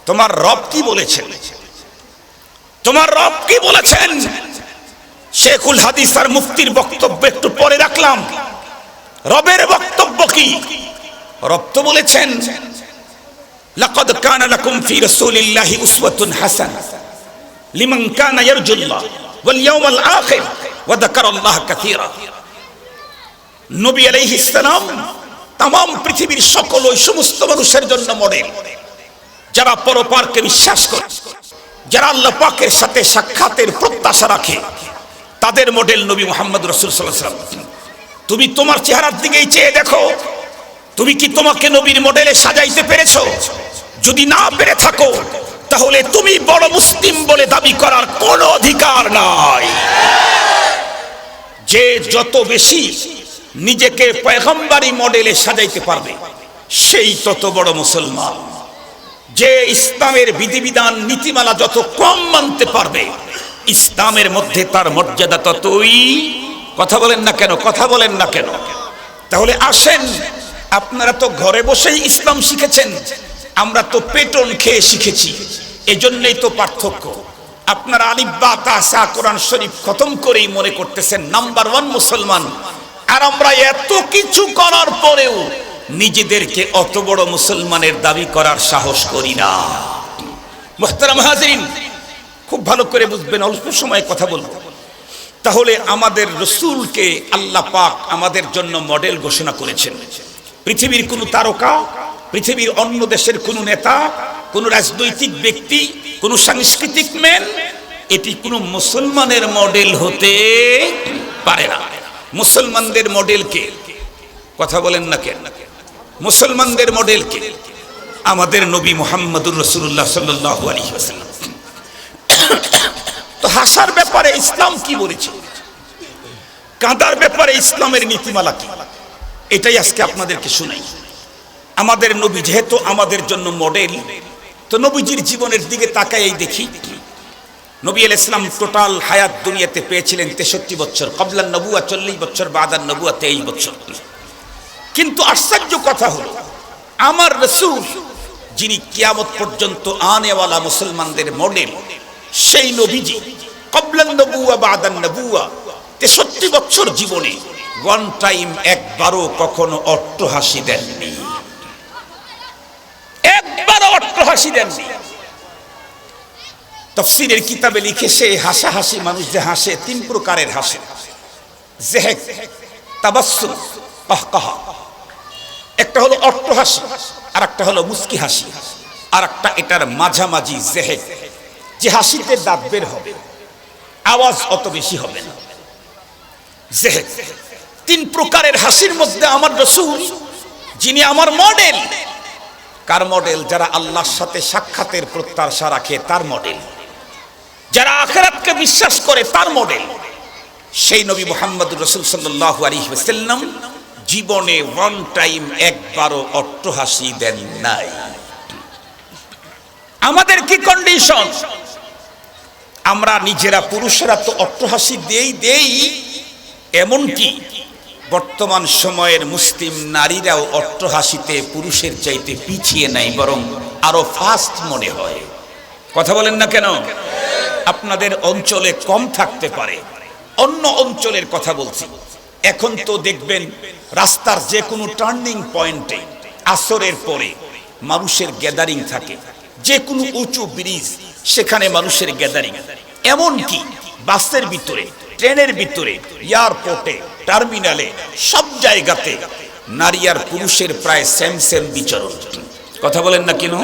Speaker 1: তোমার রব কি বলেছেন? তোমার রব কি বলেছেন? শাইখুল হাদিস আর মুফতির বক্তব্য একটু পরে রাখলাম, রবের বক্তব্য কি? রব তো বলেছেন লাকাদ কানা লাকুম ফি রাসূলিল্লাহি উসওয়াতুন হাসানাহ লিমান কানা ইয়ারজুল্লাহ ওয়াল ইয়াউমাল আখির ওয়া যাকারাল্লাহ কাসীরা। নবী আলাইহিস সালাম तमाम পৃথিবীর সকল ওই সমস্ত মানুষের জন্য মডেল, যারা পরপারকে বিশ্বাস করে, যারা আল্লাহ পাকের সাথে সাক্ষাতের প্রত্যাশা রাখে, তাদের মডেল নবী মুহাম্মদ রাসূল সাল্লাল্লাহু আলাইহি ওয়াসাল্লাম। তুমি তোমার চেহারার দিকেই চেয়ে দেখো, তুমি কি তোমাকে নবীর মডেলে সাজাইতে পেরেছো? যদি না পেরে থাকো তাহলে তুমি বড় মুসলিম বলে দাবি করার কোনো অধিকার নাই। যে যত বেশি নিজেকে পয়গম্বরী মডেলে সাজাইতে পারবে সেই তত বড় মুসলমান। যে ইসলামের বিধিবিধান নীতিমালা যত কম মানতে পারবে ইসলামের মধ্যে তার মর্যাদা ততই। কথা বলেন না কেন? কথা বলেন না কেন? তাহলে আসেন, আপনারা তো ঘরে বসেই ইসলাম শিখেছেন, আমরা তো পেটন খেয়ে শিখেছি, এজন্যই তো পার্থক্য। আপনারা আলিফ বা তা সা কোরআন শরীফ খতম করেই মনে করতেছেন নাম্বার ওয়ান মুসলমান, আর আমরা এত কিছু করার পরেও নিজেদেরকে অত বড় মুসলমানের দাবি করার সাহস করি না। মুহতারাম হাজিরিন, খুব ভালো করে বুঝবেন, অল্প সময়ে কথা বলবো। তাহলে আমাদের রাসূলকে আল্লাহ পাক আমাদের জন্য মডেল ঘোষণা করেছেন। পৃথিবীর কোনো তারকা, পৃথিবীর অন্য দেশের কোনো নেতা, কোনো রাজনৈতিক ব্যক্তি, কোনো সাংস্কৃতিক ম্যান এটি কোনো মুসলমানের মডেল হতে পারে না। মুসলমানদের মডেল কে? কথা বলেন না কেন? মুসলমানদের মডেল কে? আমাদের নবী মুহাম্মদুর রাসূলুল্লাহ সাল্লাল্লাহু আলাইহি ওয়াসাল্লাম। তো হাসার ব্যাপারে ইসলাম কি বলেছে, কাঁদার ব্যাপারে ইসলামের নীতিমালা কি, এটাই আজকে আপনাদেরকে শুনাই। আমাদের নবী যেহেতু আমাদের জন্য মডেল, তো নবীজির জীবনের দিকে তাকাই দেখি। নবী আলাইহিস সালাম টোটাল হায়াত দুনিয়াতে পেয়েছিলেন 63 বছর, কবলান নবুয়া 40 বছর, বাদান নবুয়া 23 বছর। কিন্তু আশ্চর্য কথা হলো আমার রাসূল যিনি কিয়ামত পর্যন্ত আনেওয়ালা মুসলমানদের মডেল, সেই নবীজি কবলান নবুয়া বাদান নবুয়া 63 বছর জীবনে ওয়ান টাইম একবারও কখনো অট্টহাসি দেননি, একবারও অট্টহাসি দেননি। তাফসীরের কিতাবে লিখেছে হাসাহাসি, মানুষ যে হাসে 3 প্রকারের হাসে, যেহেক, তাবাসসুম, কাহকাহা। একটা হলো অট্টহাসি, আর একটা হলো মুস্কি হাসি, আর একটা এটার মাঝামাঝি যেহেক, যে হাসিতে দাঁত বের হবে, আওয়াজ অত বেশি হবে না, যেহেক। 3 প্রকারের হাসির মধ্যে আমার রাসূল যিনি আমার মডেল, কার মডেল? যারা আল্লাহর সাথে সাক্ষাতের প্রত্যাশা রাখে তার মডেল, যারা আখিরাতকে বিশ্বাস করে তার মডেল। সেই নবী মুহাম্মদুর রাসূল সাল্লাল্লাহু আলাইহি ওয়াসাল্লাম জীবনে ওয়ান টাইম একবারও অট্টহাসি দেন নাই। আমাদের কি কন্ডিশন? আমরা নিজেরা পুরুষেরা তো অট্টহাসি দেই, এমনকি বর্তমান সময়ের মুসলিম নারীরাও অট্টহাসিতে পুরুষের চাইতে পিছিয়ে নাই, বরং আরো ফাস্ট মনে হয়। কথা বলেন না কেন? আপনাদের অঞ্চলে কম থাকতে পারে, অন্য অঞ্চলের কথা বলছি। এখন তো দেখবেন রাস্তার যে কোনো টার্নিং পয়েন্টে আসরের পরে মানুষের গ্যাদারিং থাকে, যে কোনো উঁচু ব্রিজ সেখানে মানুষের গ্যাদারিং, এমনকি বাসের ভিতরে, ট্রেনের ভিতরে, এয়ারপোর্টে, টার্মিনালে, সব জায়গাতে নারী আর পুরুষের প্রায় সেম সেম বিচরণ। কথা বলেন না কেন?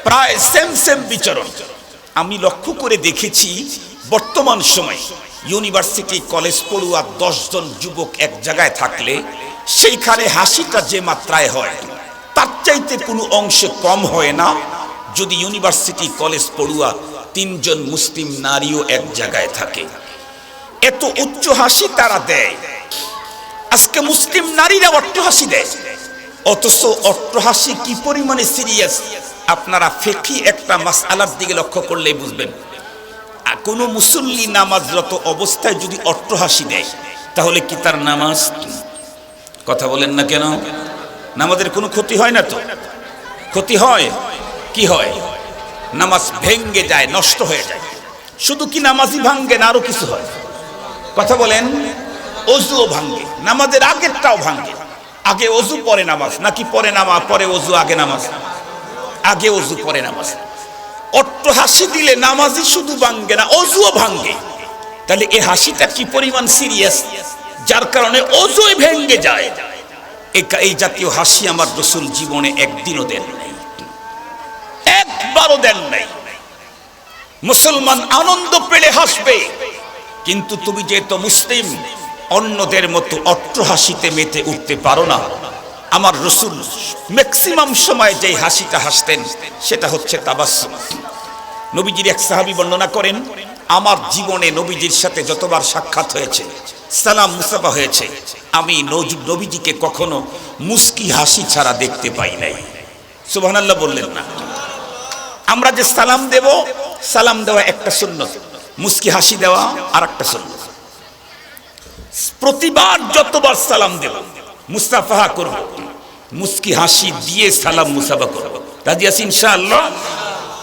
Speaker 1: প্রায় সেম সেম বিচরণ। আমি লক্ষ্য করে দেখেছি বর্তমান সময় ইউনিভার্সিটি কলেজ পড়ুয়া 10 জন যুবক এক জায়গায় থাকলে সেইখানে হাসিটা যে মাত্রায় হয় তার চাইতে কোনো অংশে কম হয় না যদি ইউনিভার্সিটি কলেজ পড়ুয়া 3 জন মুসলিম নারীও এক জায়গায় থাকে। এত উচ্চ হাসি তারা দেয়। আজকে মুসলিম নারীরা অট্টহাসি দেয়, অথচ অট্টহাসি কি পরিমাণে সিরিয়াস আপনারা ফিকহি একটা মাসআলার দিকে লক্ষ্য করলেই বুঝবেন। কোন মুসল্লি নামাজরত অবস্থায় যদি অট্টহাসি দেয় তাহলে কি তার নামাজ? কথা বলেন না কেন? নামাজের কোনো ক্ষতি হয় না তো? ক্ষতি হয়? কি হয়? নামাজ ভেঙ্গে যায়, নষ্ট হয়ে যায়। শুধু কি নামাজই ভাঙ্গে না, আরো কিছু হয়? কথা বলেন। ওযুও ভাঙ্গে, নামাজের আগেরটাও ভাঙ্গে। আগে ওযু পরে নামাজ, নাকি পরে নামাজ পরে ওযু আগে নামাজ? আগে ওযু পরে নামাজ। অট্টহাসি দিলে নামাজই শুধু ভাঙ্গে না, ওযুও ভাঙ্গে। তাহলে এই হাসিটা কি পরিমাণ সিরিয়াস, যার কারণে ওযুই ভেঙ্গে যায়। এই জাতীয় হাসি আমার রাসূল জীবনে একদিনও দেন নাই, একবারও দেন নাই। মুসলমান আনন্দ পেলে হাসবে, কিন্তু তুমি যেহেতু মুসলিম অন্যদের মতো অট্টহাসিতে মেতে উঠতে পারো না। আমার রাসূল ম্যাক্সিমাম সময় যেই হাসিটা হাসতেন সেটা হচ্ছে তাবাসসুম। নবীজির এক সাহাবী বর্ণনা করেন, আমার জীবনে নবীজির সাথে যতবার সাক্ষাৎ হয়েছে, সালাম মুসাফা হয়েছে, আমি নবীজিকে কখনো মুস্কি হাসি ছাড়া দেখতে পাই নাই। সুবহানাল্লাহ বললেন না? আমরা যে সালাম দেব, সালাম দেওয়া একটা সুন্নত, মুস্কি হাসি দেওয়া আর একটা সুন্নত। প্রতিবার যতবার সালাম দেব মুস্তাফাহা করব, মুস্কি হাসি দিয়ে সালাম মুসাফা করব। রাজি আছি ইনশাআল্লাহ?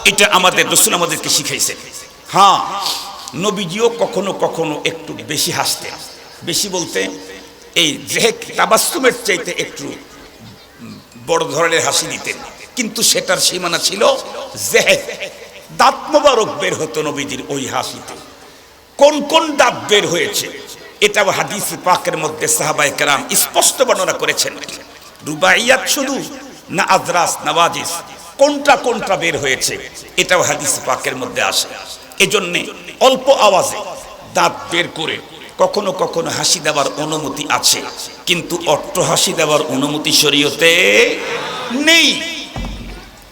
Speaker 1: এটা আমাদের রাসূল আমাদেরকে শিখাইছেন। হ্যাঁ, নবীজিও কখনো কখনো একটু বেশি হাসতেন। বেশি বলতে এই যেহেক তাবাসসুমের চাইতে একটু বড় ধরনের হাসি দিতেন, কিন্তু সেটার সীমানা ছিল যেহেক। দাঁত মোবারক বের হতো নবীজির ওই হাসিতে। কোন কোন দাঁত বের হয়েছে এটাও হাদিস পাকের মধ্যে সাহাবায়ে কেরাম স্পষ্ট বর্ণনা করেছেন। রুবাইয়াত শুধু না আজরাস নওয়াজিস, কোনটা কোনটা বের হয়েছে এটাও হাদিস পাকের মধ্যে আসে। এজন্য অল্প আওয়াজে দাঁত বের করে কখনো কখনো হাসি দেওয়ার অনুমতি আছে, কিন্তু অট্ট হাসি দেওয়ার অনুমতি শরীয়তে নেই।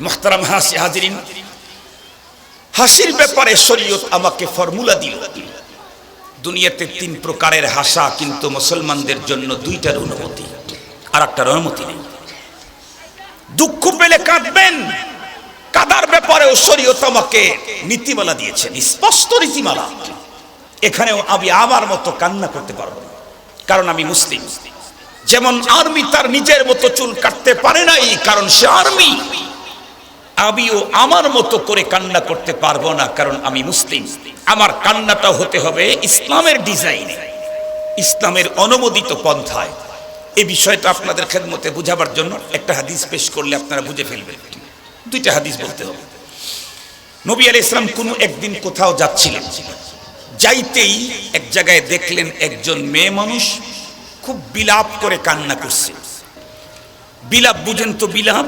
Speaker 1: মুহতারাম হাজিরিন, হাসির ব্যাপারে শরীয়ত আমাকে ফর্মুলা দিল। দুনিয়াতে 3 প্রকারের হাসা, কিন্তু মুসলমানদের জন্য 2টার অনুমতি, আর একটার অনুমতি নেই। দুঃখ পেলে কাঁদবেন, কাদার ব্যাপারেও শরীয়ত আমাকে নীতিমালা দিয়েছেন, স্পষ্ট নীতিমালা। এখানেও আমি আমার মতো কান্না করতে পারবো না, কারণ আমি মুসলিম। যেমন আর্মি তার নিজের মতো চুল কাটতে পারে নাই, কারণ সে আর্মি। আমিও আমার মতো করে কান্না করতে পারবো না, কারণ আমি মুসলিম। আমার কান্নাটা হতে হবে ইসলামের ডিজাইনে, ইসলামের অনুমোদিত পন্থায়। এই বিষয়টা আপনাদের খেদমতে বুঝাবার জন্য একটা হাদিস পেশ করলে আপনারা বুঝে ফেলবেন। 2টা হাদিস বলতে হবে। নবী আলাইহিস সালাম কোনো একদিন কোথাও যাচ্ছিলেন, যাইতেই এক জায়গায় দেখলেন একজন মেয়ে মানুষ খুব বিলাপ করে কান্না করছে। বিলাপ বুঝেন তো? বিলাপ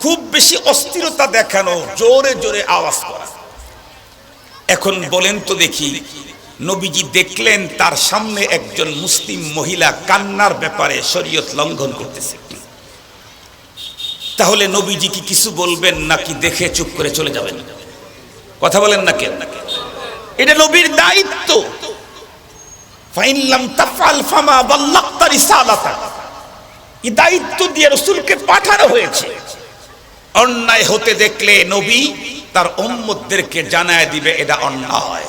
Speaker 1: খুব বেশি অস্থিরতা দেখানো, জোরে জোরে আওয়াজ করা। এখন বলেন তো দেখি, নবীজি দেখলেন তার সামনে একজন মুসলিম মহিলা কান্নার ব্যাপারে শরীয়ত লঙ্ঘন করতেছে, তাহলে নবীজি কি কিছু বলবেন নাকি দেখে চুপ করে চলে যাবেন? কথা বলেন না কেন? এটা নবীর দায়িত্ব। ফাইন লাম তাফআল ফামা বাল্লাগতা রিসালাতা, এই দায়িত্ব দিয়ে রাসূলকে পাঠানো হয়েছে। অন্যায় হতে দেখলে নবী তার উম্মতদেরকে জানায় দিবে এটা অন্যায়।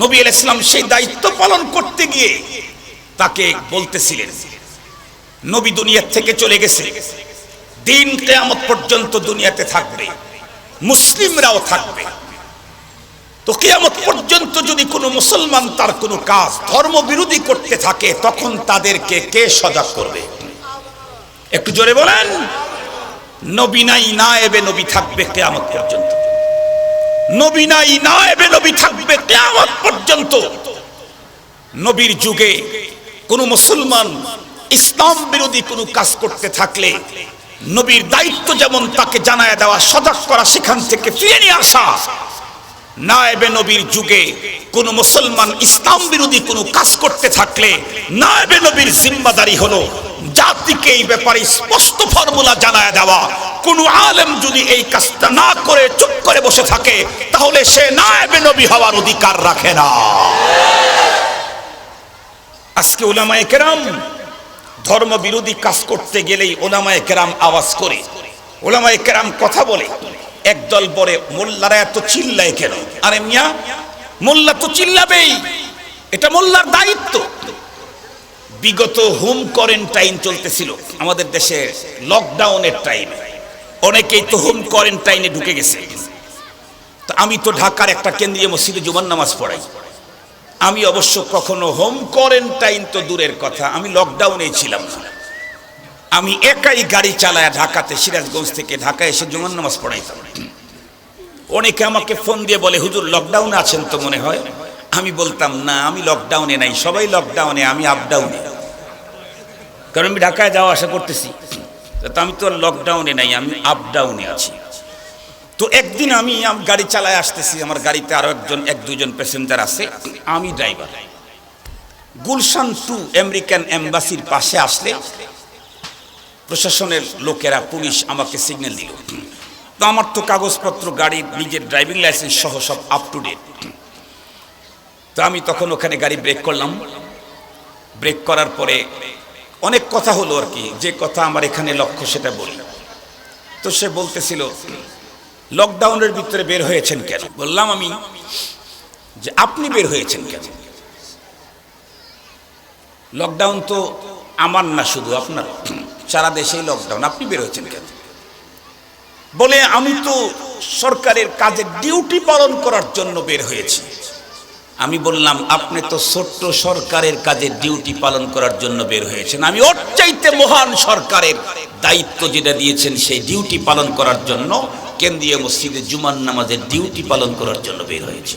Speaker 1: নবী আলাইহিস সালাম সেই দায়িত্ব পালন করতে গিয়ে তাকে বলতেছিলেন, নবী দুনিয়া থেকে চলে গেছে, দিন কিয়ামত পর্যন্ত দুনিয়াতে থাকবে, মুসলিমরাও থাকবে। তো কিয়ামত পর্যন্ত যদি কোনো মুসলমান তার কোনো কাজ ধর্ম বিরোধী করতে থাকে, তখন তাদেরকে কে সজাগ করবে? একটু জোরে বলেন। নবী নাই, নায়েবে নবী থাকবে কিয়ামত পর্যন্ত। নবী নাই, নায়েবে নবী থাকবে কিয়ামত পর্যন্ত। নবীর যুগে কোনো মুসলমান ইসলাম বিরোধী কোনো কাজ করতে থাকলে নবীর দায়িত্ব যেমন তাকে জানায় দেওয়া, সজাগ করা, সেখান থেকে ফিরে নিয়ে আসা। নায়েবে নবীর যুগে কোন মুসলমান ইসলাম বিরোধী কোন কাজ করতে থাকলে নায়েবে নবীর জিম্মাদারি হলো জাতিকে এই ব্যাপারে স্পষ্ট ফর্মুলা জানায় দেওয়া। কোন আলেম যদি এই কাজটা না করে চুপ করে বসে থাকে, তাহলে সে নায়েবে নবী হওয়ার অধিকার রাখে না। আজকে উলামায়ে কেরাম ধর্ম বিরোধী কাজ করতে গেলেই উলামায়ে কেরাম আওয়াজ করে, উলামায়ে কেরাম কথা বলে। একদল বলে মোল্লারা এত চিল্লায় কেন? আরে মিয়া, মোল্লা তো চিল্লাবেই, এটা মোল্লার দায়িত্ব। বিগত হোম কোয়ারেন্টাইন চলতেছিল আমাদের দেশে, লকডাউনের টাইমে অনেকেই তো হোম কোয়ারেন্টাইনে ঢুকে গেছে। তো আমি তো ঢাকার একটা কেন্দ্রীয় মসজিদে জুমার নামাজ পড়াই। আমি অবশ্য কখনো হোম কোয়ারেন্টাইন তো দূরের কথা, আমি লকডাউনেই ছিলাম না। আমি একাই গাড়ি চালায় ঢাকাতে, সিরাজগঞ্জ থেকে ঢাকায় এসে জুমার নামাজ পড়াইতাম। অনেকে আমাকে ফোন দিয়ে বলে, হুজুর লকডাউনে আছেন তো মনে হয়। আমি বলতাম না, আমি লকডাউনে নাই, সবাই লকডাউনে, আমি আপডাউনে। কারণ আমি ঢাকায় যাওয়া আসা করতেছি, তো আমি তো লকডাউনে নাই, আমি আপডাউনে আছি। তো একদিন আমি গাড়ি চালায় আসতেছি, আমার গাড়িতে আরো এক দুজন প্যাসেঞ্জার আছে, আমি ড্রাইভার। গুলশান টু আমেরিকান এম্বাসির পাশে আসলে প্রশাসনের লোকেরা, পুলিশ আমাকে সিগন্যাল দিল। তো আমার তো কাগজপত্র, গাড়ির নিজের ড্রাইভিং লাইসেন্স সহ সব আপ টু ডেট। তো আমি তখন ওখানে গাড়ি ব্রেক করলাম। ব্রেক করার পরে অনেক কথা হলো আর কি, যে কথা আমার এখানে লক্ষ্য সেটা বলি। তো সে বলতেছিল, লকডাউনের ভিতরে বের হয়েছেন কেন? বললাম আমি যে আপনি বের হয়েছেন কেন? লকডাউন তো আমার না, শুধু আপনার, সারা দেশেই লকডাউন, আপনি বের হয়েছেন কেন? বলে আমি তো সরকারের কাজে ডিউটি পালন করার জন্য বের হয়েছি। আমি বললাম, আপনি তো ছোট্ট সরকারের কাজে ডিউটি পালন করার জন্য বের হয়েছেন, আমি ওর চাইতে মহান সরকারের দায়িত্ব যেটা দিয়েছেন সেই ডিউটি পালন করার জন্য, কেন্দ্রীয় মসজিদে জুমার নামাজের ডিউটি পালন করার জন্য বের হয়েছি।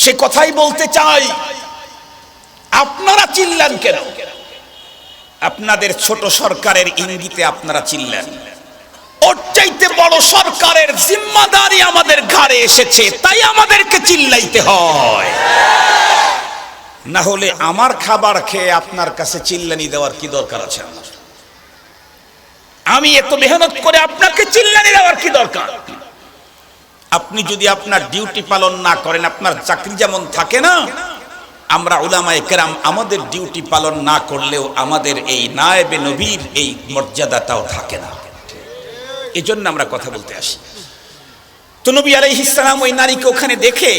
Speaker 1: সে কথাই বলতে চাই, আপনারা চিল্লান কেন? আপনাদের ছোট সরকারের ইঙ্গিতে আপনারা চিল্লান। ওর চাইতে বড় সরকারের জিম্মাদারি আমাদের ঘাড়ে এসেছে, তাই আমাদেরকে চিল্লাইতে হয়। না হলে আমার খাবার খেয়ে আপনার কাছে চিল্লানি দেওয়ার কি দরকার আছে? আমি এত মেহনত করে আপনাকে চিল্লানি দেওয়ার কি দরকার? আপনি যদি আপনার ডিউটি পালন না করেন, আপনার চাকরি যেমন থাকে না, আমরা উলামায়ে কেরাম আমাদের ডিউটি পালন না করলেও আমাদের এই নায়েবে নবীর এই মর্যাদাটাও থাকে না। এই জন্য আমরা কথা বলতে আসি। তো নবী আলাইহিস সালাম ওই নারীকে ওখানে দেখে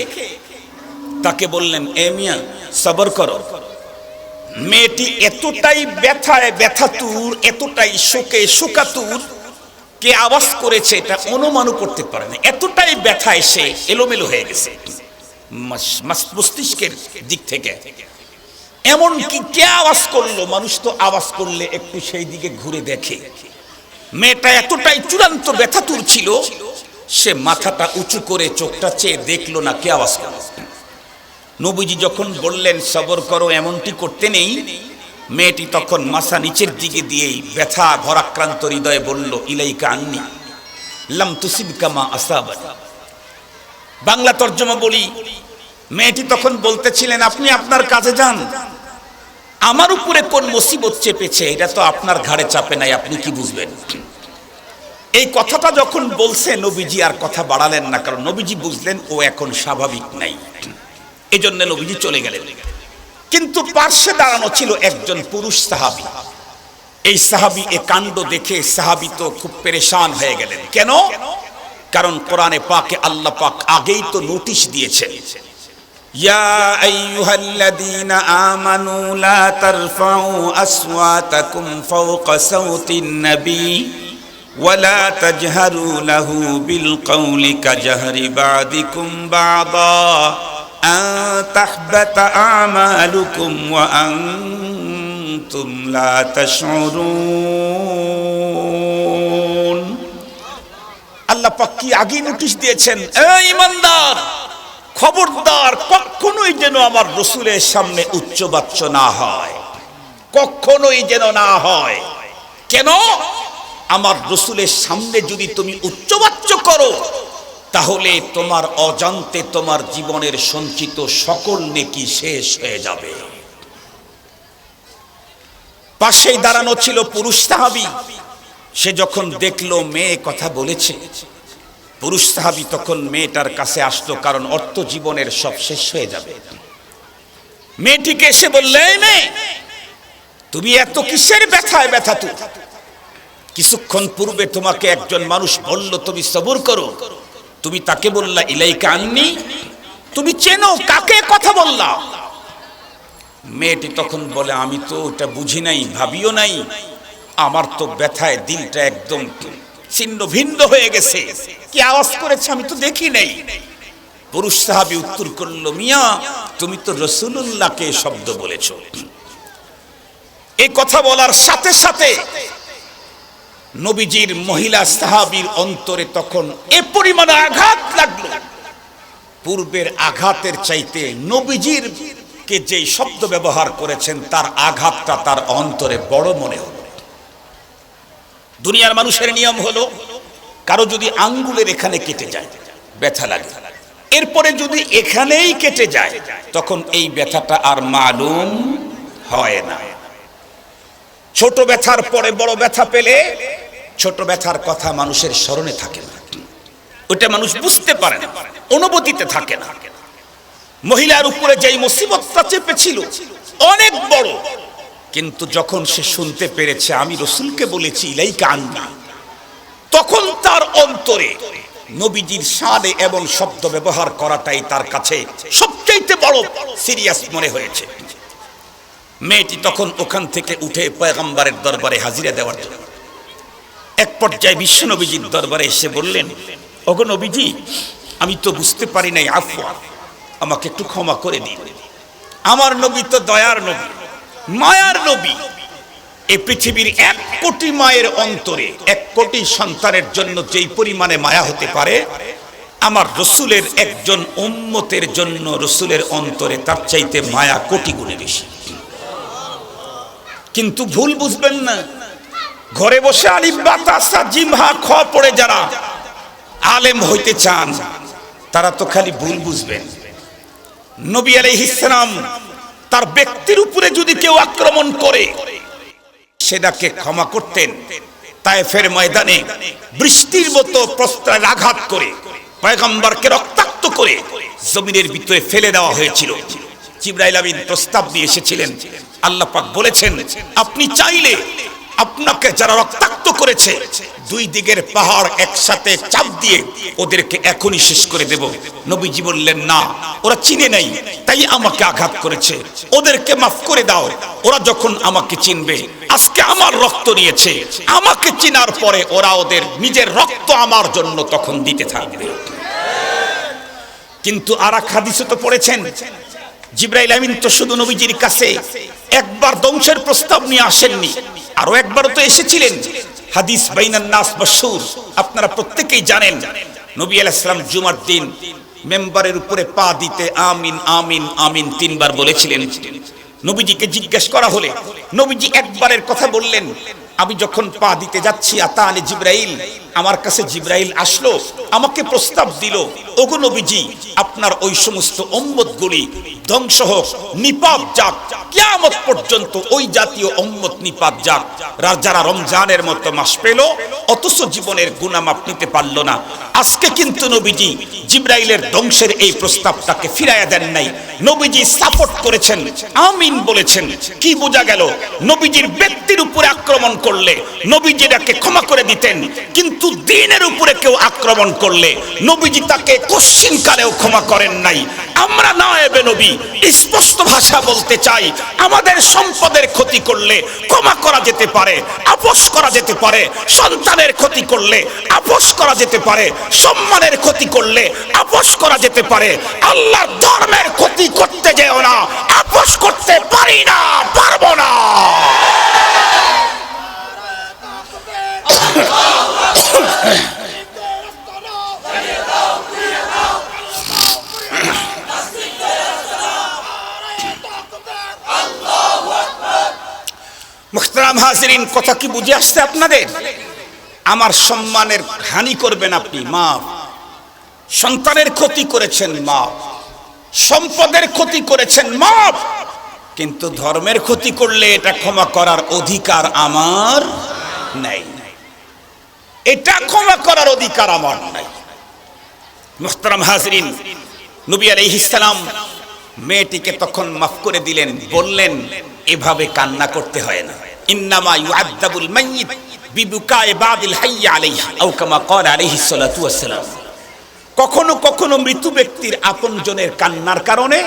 Speaker 1: তাকে বললেন, এ মিয়া সবর করো। মেয়েটি এতটাই ব্যথায় ব্যথাতুর, এতটাই শোকে শোকাতুর, কে আওয়াজ করেছে এটা অনুমানও করতে পারে না। এতটাই ব্যথা এসে এলোমেলো হয়ে গেছে মস্তিষ্কের দিক থেকে। এমন কি কে আওয়াজ করলো? মানুষ তো আওয়াজ করলে একটু সেই দিকে ঘুরে দেখে। মেয়েটা এতটাই চূড়ান্ত ব্যথাতুর ছিল, সে মাথাটা উঁচু করে চোখটা চেয়ে দেখলো না কে আওয়াজ করলো। নবীজি যখন বললেন সবর করো, এমনটি করতে নেই, মেয়েটি তখন মাথা নিচের দিকে দিয়েই ব্যথা ভরাক্রান্ত হৃদয়ে বলল, ইলাইকা আন্নি লাম তুসিবকা মা আসাবানি। বাংলা তর্জমা বলি, মেয়েটি তখন বলতেছিলেন, আপনি আপনার কাজে যান, আমার উপরে কোন মুসিবত চেপেছে এটা তো আপনার ঘাড়ে চাপে নাই, আপনি কি বুঝবেন? এই কথাটা যখন বলছে, নবীজি আর কথা বাড়ালেন না, কারণ নবীজি বুঝলেন ও এখন স্বাভাবিক নাই। এই জন্য নবীজি চলে গেলেন। কিন্তু পার্শ্বে দাঁড়ানো ছিল একজন পুরুষ সাহাবী। এই সাহাবী এ কাণ্ড দেখে সাহাবী তো খুব পেরেশান হয়ে গেলেন। কেন? কারণ কোরআনে পাকে আল্লাহ পাক আগেই তো নোটিশ দিয়েছেন, ইয়া আইয়ুহাল্লাযীনা আমানু লা তারফাউ আসওয়াতাকুম ফাওকা সাওতিন নবী ওয়া লা তাজহারু লাহু বিল কওলি কাজহরি বা'দিকুম বা'দা আন তাহবাতা আমালুকুম ওয়া আনতুম লা তাশউরুন। আল্লাহ পাক কি আগে নোটিশ দিয়েছেন, এই ঈমানদার, খবরদার কখনোই যেন আমার রাসূলের সামনে উচ্চবাচ্য না হয়, কখনোই যেন না হয়। কেন? আমার রাসূলের সামনে যদি তুমি উচ্চবাচ্য করো, তাহলে তোমার অজান্তে তোমার জীবনের সঞ্চিত সকল নেকি শেষ হয়ে যাবে। পাশেই দাঁড়ানো ছিল পুরুষ সাহাবী। সে যখন দেখলো মেয়ে কথা বলেছে, পুরুষ সাহাবী তখন মেয়েটার কাছে আসলো, কারণ অর্থ জীবনের সব শেষ হয়ে যাবে। মেয়েটিকে এসে বললে, এই মেয়ে, তুমি এত কিসের ব্যথায় ব্যথাতুর? কিছুক্ষণ পূর্বে তোমাকে একজন মানুষ বলল তুমি সবর করো, তুমি তাকে বললা ইলাইকা আন্নি। তুমি চেনো কাকে কথা বললা? মেয়েটি তখন বলে, আমি তো এটা বুঝি নাই, ভাবিও নাই, আমার তো ব্যথায় দিলটা একদম ছিন্ন ভিন্ন হয়ে গেছে, কি আওয়াজ করেছে আমি তো দেখি নাই। পুরুষ সাহাবী উত্তর করল, মিয়া তুমি তো রাসূলুল্লাহকে শব্দ বলেছো। এই কথা বলার সাথে সাথে নবীজির মহিলা সাহাবীর অন্তরে তখন এ পরিমাণে আঘাত লাগলো, পূর্বের আঘাতের চাইতে নবীজির কে যে শব্দ ব্যবহার করেছেন তার আঘাতটা তার অন্তরে বড় মনে হলো। দুনিয়ার মানুষের নিয়ম হলো, কারো যদি আঙ্গুলের এখানে কেটে যায় ব্যথা লাগে, এরপরে যদি এখানেই কেটে যায় তখন এই ব্যথাটা আর মালুম হয় না। ছোট ব্যথার পরে বড় ব্যথা পেলে ছোট ব্যথার কথা মানুষের স্মরণে থাকে না, ওটা মানুষ বুঝতে পারে না, অনুভূতিতে থাকে না। মহিলার উপরে যেই মুসিবতটা চেপেছিল অনেক বড়, কিন্তু যখন সে শুনতে পেরেছে আমি রাসূলকে বলেছি ইলাইকা আন্নি, তখন তার অন্তরে নবীজির শানে এবং শব্দ ব্যবহার করাটাই তার কাছে সবচেয়ে বড় সিরিয়াস মনে হয়েছে। মেয়েটি তখন ওখান থেকে উঠে পয়গম্বরের দরবারে হাজিরা দেওয়ার জন্য এক পর্যায়ে বিশ্ব নবীজির দরবারে এসে বললেন, ওগো নবীজি, আমি তো বুঝতে পারি নাই, আফওয়া, আমাকে একটু ক্ষমা করে দিন। আমার নবী তো দয়ার নবী, মায়ার নবী। এই পৃথিবীর 1 কোটি মায়ের অন্তরে 1 কোটি সন্তানের জন্য যেই পরিমাণে মায়া হতে পারে, আমার রাসূলের একজন উম্মতের জন্য রাসূলের অন্তরে তার চাইতে মায়া কোটি গুণে বেশি। কিন্তু ভুল বুঝবেন না, ঘরে বসে আলিফ বা তা সা জিম হা খ পড়ে যারা আলেম হইতে চান তারা তো খালি ভুল বুঝবেন। নবী আলাইহিস সালাম তার ব্যক্তির উপরে যদি কেউ আক্রমণ করে সেটাকে ক্ষমা করতেন। তায়েফের ময়দানে বৃষ্টির মতো প্রস্তার আঘাত করে পয়গম্বরকে রক্তাক্ত করে জমিনের ভিতরে ফেলে দেওয়া হয়েছিল। জিবরাইল আমিন প্রস্তাব দিয়ে এসেছিলেন, আল্লাহ পাক বলেছেন আপনি চাইলে আপনাকে যারা রক্তাক্ত করেছে দুই দিকের পাহাড় একসাথে চাপ দিয়ে ওদেরকে এখনই শেষ করে দেব। নবীজি বললেন না, ওরা চিনে নাই তাই আমাকে আঘাত করেছে, ওদেরকে মাফ করে দাও। ওরা যখন আমাকে চিনবে, আজকে আমার রক্ত নিয়েছে, আমাকে চিনার পরে ওরা ওদের নিজের রক্ত আমার জন্য তখন দিতে থাকবে। কিন্তু আর এক হাদিসে তো পড়েছেন জিবরাইল আমিন তো শুধু নবীজির কাছে একবার ধ্বংসের প্রস্তাব নিয়ে আসেননি, আরো একবারও তো এসেছিলেন। হাদিস বাইনান নাস মাশহুর, আপনারা প্রত্যেকেই জানেন। নবী আলাইহিস সালাম জুমার দিন মেম্বারের উপরে পা দিতে আমিন আমিন আমিন তিনবার বলেছিলেন। নবীজিকে জিজ্ঞেস করা হলে নবীজি একবারের কথা বললেন, আমি যখন পা দিতে যাচ্ছি আতানি জিবরাইল, আমার কাছে জিবরাইল আসলো, আমাকে প্রস্তাব দিল, ওগো নবীজি আপনার ওই সমস্ত উম্মতগুলি ধ্বংস হোক, নিপাত যাক, কিয়ামত পর্যন্ত ওই জাতীয় উম্মত নিপাত যাক যারা রমজানের মতো মাস পেল অথচ জীবনের গুনাহ মাপ নিতে পারল না। আজকে কিন্তু নবীজি জিবরাইলের ধ্বংসের এই প্রস্তাবটাকে ফিরাইয়া দেন নাই, নবীজি সাপোর্ট করেছেন, আমিন বলেছেন। কি বোঝা গেল? নবীজির ব্যক্তির উপরে আক্রমণ করলে নবীজি তাকে ক্ষমা করে দিতেন, কিন্তু দ্বীনের উপরে কেউ আক্রমণ করলে নবীজি তাকে কোশ্চিন কালেও ক্ষমা করেন নাই। আমরা নায়েবে নবী স্পষ্ট ভাষা বলতে চাই, আমাদের সম্পদের ক্ষতি করলে ক্ষমা করা যেতে পারে, আপোষ করা যেতে পারে। সন্তানের ক্ষতি করলে আপোষ করা যেতে পারে, সম্মানের ক্ষতি করলে আপোষ করা যেতে পারে। আল্লাহর ধর্মের ক্ষতি করতে যেও না, আপোষ করতে পারি না, পারবো না। মুহতারাম হাজিরিন, কথা কি বুঝে আসছে আপনাদের? আমার সম্মানের হানি করবেন আপনি, মাফ। সন্তানের ক্ষতি করেছেন, মাফ। সম্পদের ক্ষতি করেছেন, মাফ। কিন্তু ধর্মের ক্ষতি করলে এটা ক্ষমা করার অধিকার আমার নাই, এটা ক্ষমা করার অধিকার আমার নাই। মুহতারাম হাজিরিন, নবী আলাইহিস সালাম মেয়েটিকে তখন মাফ করে দিলেন, বললেন এভাবে কান্না করতে হয় না। ইন্নামা ইউআযাবুল মাইয়িত বিবুকায়ে বাদিল হাইয়্যি আলাইহি আও কামা ক্বালা আলাইহিস সালাতু ওয়াস সালাম। কখনো কখনো মৃত ব্যক্তির আপনজনের কান্নার কারণে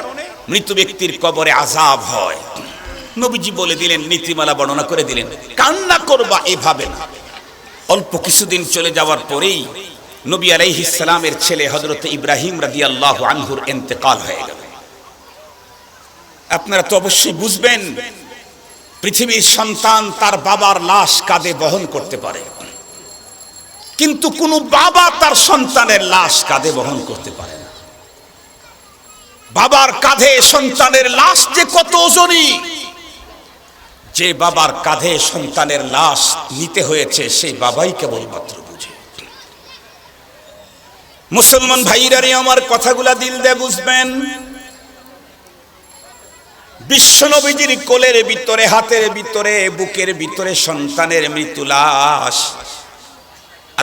Speaker 1: মৃত ব্যক্তির কবরে আযাব হয়। নবীজি বলে দিলেন, নীতিমালা বর্ণনা করে দিলেন, কান্না করবা এভাবে না। অল্প কিছুদিন চলে যাওয়ার পরেই নবী আলাইহিস সালামের ছেলে হযরত ইব্রাহিম রাদিয়াল্লাহু আনহুর ইন্তেকাল হয়ে গেল। আপনারা তো অবশ্যই বুঝবেন, পৃথিবীর সন্তান তার বাবার লাশ কাঁধে বহন করতে পারে, কিন্তু কোন বাবা তার সন্তানের লাশ কাঁধে বহন করতে পারে না। বাবার কাঁধে সন্তানের লাশ যে কত ওজনী, যে বাবার কাঁধে সন্তানের লাশ নিতে হয়েছে সেই বাবাই কেবলমাত্র বুঝে। মুসলমান ভাইরা রে, আমার কথাগুলা দিল দিয়ে বুঝবেন। বিশ্ব নবীজির কোলের ভিতরে, হাতের ভিতরে, বুকের ভিতরে সন্তানের মৃত্যু লাশ,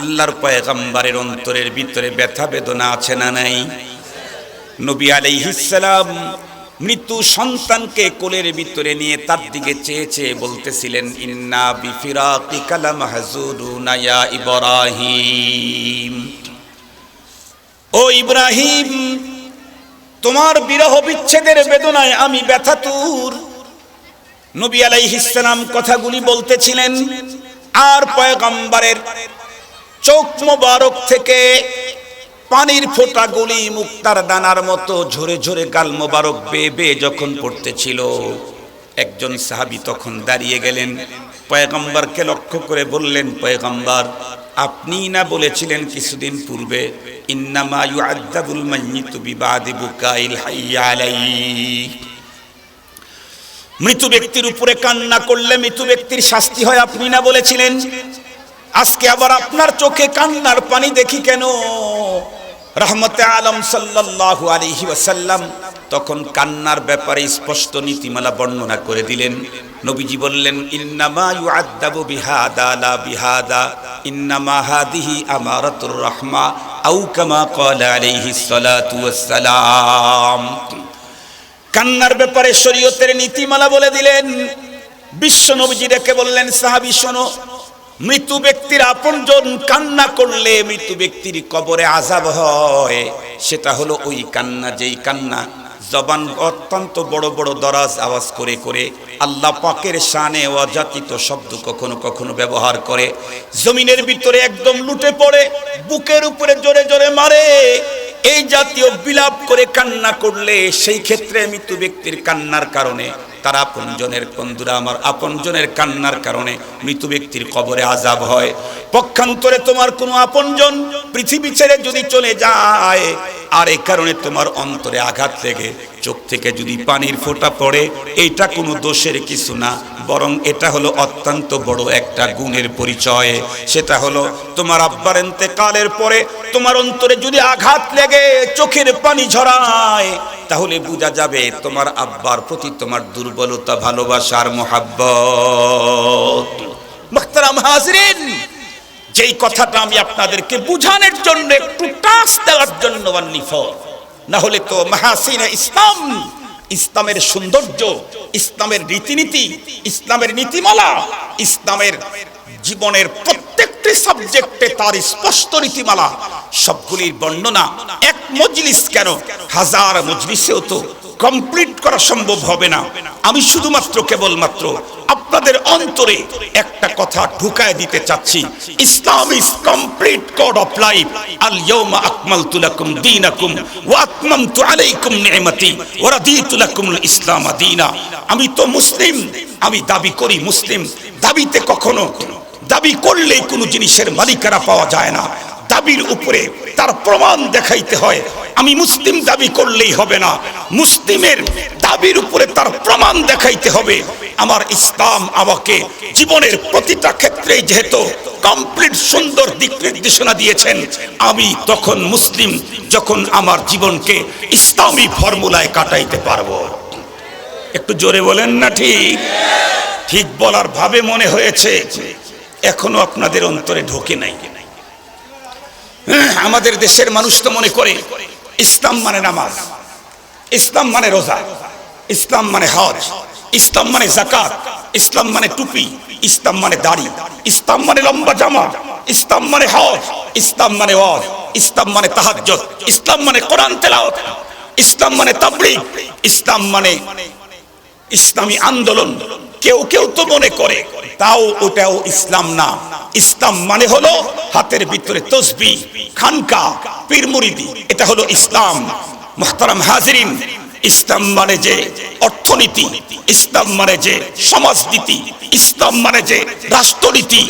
Speaker 1: আল্লাহর পয়গম্বরের অন্তরের ভিতরে ব্যথা বেদনা আছে না নাই? নবী আলাইহিস সালাম মৃত্যু সন্তানকে কোলের ভিতরে নিয়ে তার দিকে চেয়ে চেয়ে বলতেছিলেন, ইন্না বিফিরাকিকা লামাহজুনুনা ইয়া ইব্রাহিম। ও ইব্রাহিম, তোমার বিরহ বিচ্ছেদের বেদনায় আমি ব্যথাতুর। নবী আলাইহিস সালাম কথাগুলি বলতেছিলেন, আর পয়গম্বরের চোখ মোবারক থেকে পানির ফোঁটাগুলি মুক্তার দানার মতো ঝরে ঝরে গাল মোবারক বেয়ে বেয়ে যখন পড়তেছিল, একজন সাহাবী তখন দাঁড়িয়ে গেলেন, পয়গম্বরকে লক্ষ্য করে বললেন, পয়গম্বর আপনি না বলেছিলেন কিছুদিন পূর্বে, ইন্নামা ইউআযাবুল মাইয়িতু বিবাদি বুকাইল হাইয়্যি আলাইহি। মৃত ব্যক্তির উপরে কান্না করলে মৃত ব্যক্তির শাস্তি হয়, আপনি না বলেছিলেন? আজকে আবার আপনার চোখে কান্নার পানি দেখি কেন? রহমতে আলম সাল্লাল্লাহু আলাইহি ওয়াসাল্লাম তখন কান্নার ব্যাপারে স্পষ্ট নীতিমালা বর্ণনা করে দিলেন। নবীজি বললেন, ইন্নামা ইউআদ্দাবু বিহাদা লা বিহাদা, ইন্নামা হাদিহি আমারাতুর রাহমা, আও কামা ক্বালা আলাইহিস সালাতু ওয়াস সালাম। কান্নার ব্যাপারে শরীয়তের নীতিমালা বলে দিলেন। বিশ্ব নবীজি ডেকে বললেন, সাহাবী শোনো, মৃত ব্যক্তির আপনজন কান্না করলে মৃত ব্যক্তির কবরে আযাব হয়। সেটা হলো ওই কান্না, যেই কান্না জবান অত্যন্ত বড় বড় দরাজ আওয়াজ করে করে আল্লাহ পাকের শানে অযাচিত শব্দ কখনো কখনো ব্যবহার করে, জমিনের ভিতরে একদম লুটে পড়ে, বুকের উপরে জোরে জোরে মারে। এই জাতীয় বিলাপ করে কান্না করলে সেই ক্ষেত্রে মৃত ব্যক্তির কান্নার কারণে তার আপনজনের, বন্ধুরা আমার, আপনজনের কান্নার কারণে মৃত ব্যক্তির কবরে আযাব হয়। পক্ষান্তরে তোমার কোনো আপনজন পৃথিবী ছেড়ে যদি চলে যায় আর এই কারণে তোমার অন্তরে আঘাত লেগে চোখ থেকে যদি পানির ফোঁটা পড়ে, এইটা কোনো দোষের কিছু না, বরং এটা হলো অত্যন্ত বড় একটা গুণের পরিচয়। সেটা হলো তোমার আব্বার ইন্তেকালের পরে তোমার অন্তরে যদি আঘাত লেগে চোখের পানি ঝরায়, তাহলে বোঝা যাবে তোমার আব্বার প্রতি তোমার দুর্বলতা, ভালোবাসার মহব্বত। মুহতারাম হাজিরিন, যেই কথাটা আমি আপনাদেরকে বুঝানোর জন্য, একটু টাচ দেওয়ার জন্য না হলে তো মাহাসিনে ইসলাম, ইসলামের সৌন্দর্য, ইসলামের রীতিনীতি, ইসলামের নীতিমালা, ইসলামের জীবনের প্রত্যেকটি সাবজেক্টে তার স্পষ্ট নীতিমালা, সবগুলির বর্ণনা এক মজলিস কেন, হাজার মজলিসেও তো কমপ্লিট করা সম্ভব হবে না। আমি শুধুমাত্র কেবলমাত্র আপনাদের অন্তরে একটা কথা ঢুকায় দিতে চাচ্ছি। Islam is complete code of life. আল ইয়াউমা আকমালতু লাকুম দীনাকুম ওয়া আতমামতু আলাইকুম নি'মাতি ওয়া রাদিতু লাকুমুল ইসলাম দীনা। আমি তো মুসলিম, আমি দাবি করি মুসলিম। দাবিতে কখনো দাবি করলেই কোনো জিনিসের মালিকানা পাওয়া যায় না, দাবির উপরে তার প্রমাণ দেখাইতে হয়। আমি মুসলিম দাবি করলেই হবে না, মুসলিমের দাবির উপরে তার প্রমাণ দেখাইতে হবে। আমার ইসলাম আমাকে জীবনের প্রতিটা ক্ষেত্রে যেহেতু কমপ্লিট সুন্দর দিক নির্দেশনা দিয়েছেন, আমি তখন মুসলিম যখন আমার জীবনকে ইসলামী ফর্মুলায় কাটাইতে পারবো। একটু জোরে বলেন না ঠিক? ঠিক বলার ভাবে মনে হয়েছে, এখনো আপনাদের অন্তরে ঢোকে নাই। আমাদের দেশের মানুষ তো মনে করে ইসলাম মানে নামাজ, ইসলাম মানে রোজা, ইসলাম মানে হজ, ইসলাম মানে যাকাত, ইসলাম মানে টুপি, ইসলাম মানে দাড়ি, ইসলাম মানে লম্বা জামা, ইসলাম মানে হজ, ইসলাম মানে ওয়াজ, ইসলাম মানে তাহাজ্জুদ, ইসলাম মানে কোরআন তেলাওয়াত, ইসলাম মানে তাবলীগ, ইসলাম মানে ইসলামী আন্দোলন। কেউ কেউ তো মনে করে তাও ওটাও ইসলাম না। ইসলাম মানে হলো হাতের ভিতরে তসবিহ, খানকা, পীর মুরিদি, এটা হলো ইসলাম। মুহতারাম হাজিরিন, ইসলাম মানে যে অর্থনীতি, ইসলাম মানে যে সমাজনীতি, ইসলাম মানে যে রাষ্ট্রনীতি,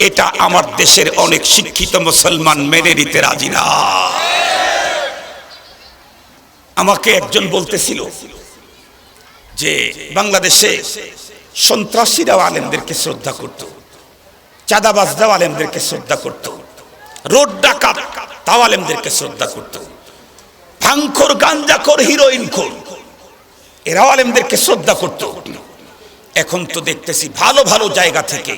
Speaker 1: এটা আমার দেশের অনেক শিক্ষিত মুসলমান মেনে নিতে রাজি না। আমাকে একজন বলতেছিল যে বাংলাদেশে সন্ত্রাসীরাও আলেমদেরকে শ্রদ্ধা করত, চাঁদাবাজরাও আলেমদেরকে শ্রদ্ধা করত, রোড ডাকাত তাও আলেমদেরকে শ্রদ্ধা করত, ভাঙখোর, গাঞ্জাখোর, হিরোইনখোর এরাও আলেমদেরকে শ্রদ্ধা করত। এখন তো দেখতেছি ভালো ভালো জায়গা থেকে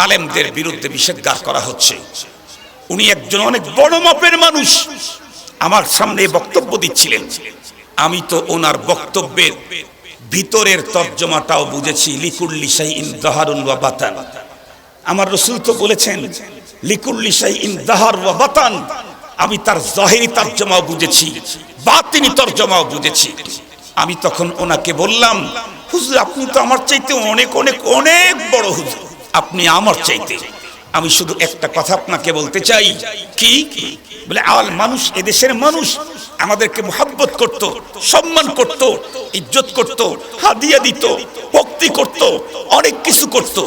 Speaker 1: আলেমদের বিরুদ্ধে নিষেধাজ্ঞা করা হচ্ছে। উনি একজন অনেক বড় মাপের মানুষ, আমার সামনে বক্তব্য দিচ্ছিলেন। আমি তো ওনার বক্তব্যের ভিতরের তর্জমাটাও বুঝেছি। লিকুল্লি শাইইন যাহারুন ওয়া বাতান। আমার রাসূল তো বলেছেন লিকুল্লি শাইইন যাহার ওয়া বাতান। আমি তার জাহিরি তর্জমাও বুঝেছি, বাতিনি তর্জমাও বুঝেছি। আমি তখন ওনাকে বললাম, হুজুর আপনি তো আমার চাইতে অনেক অনেক অনেক বড় হুজুর, আপনি আমার চাইতে। আমি শুধু একটা কথা আপনাকে বলতে চাই, কি বলে মানুষ, এদেশের মানুষ আমাদেরকে মুহাব্বত করত, সম্মান করত, ইজ্জত করত, হাদিয়া দিত, ভক্তি করত, অনেক কিছু করত।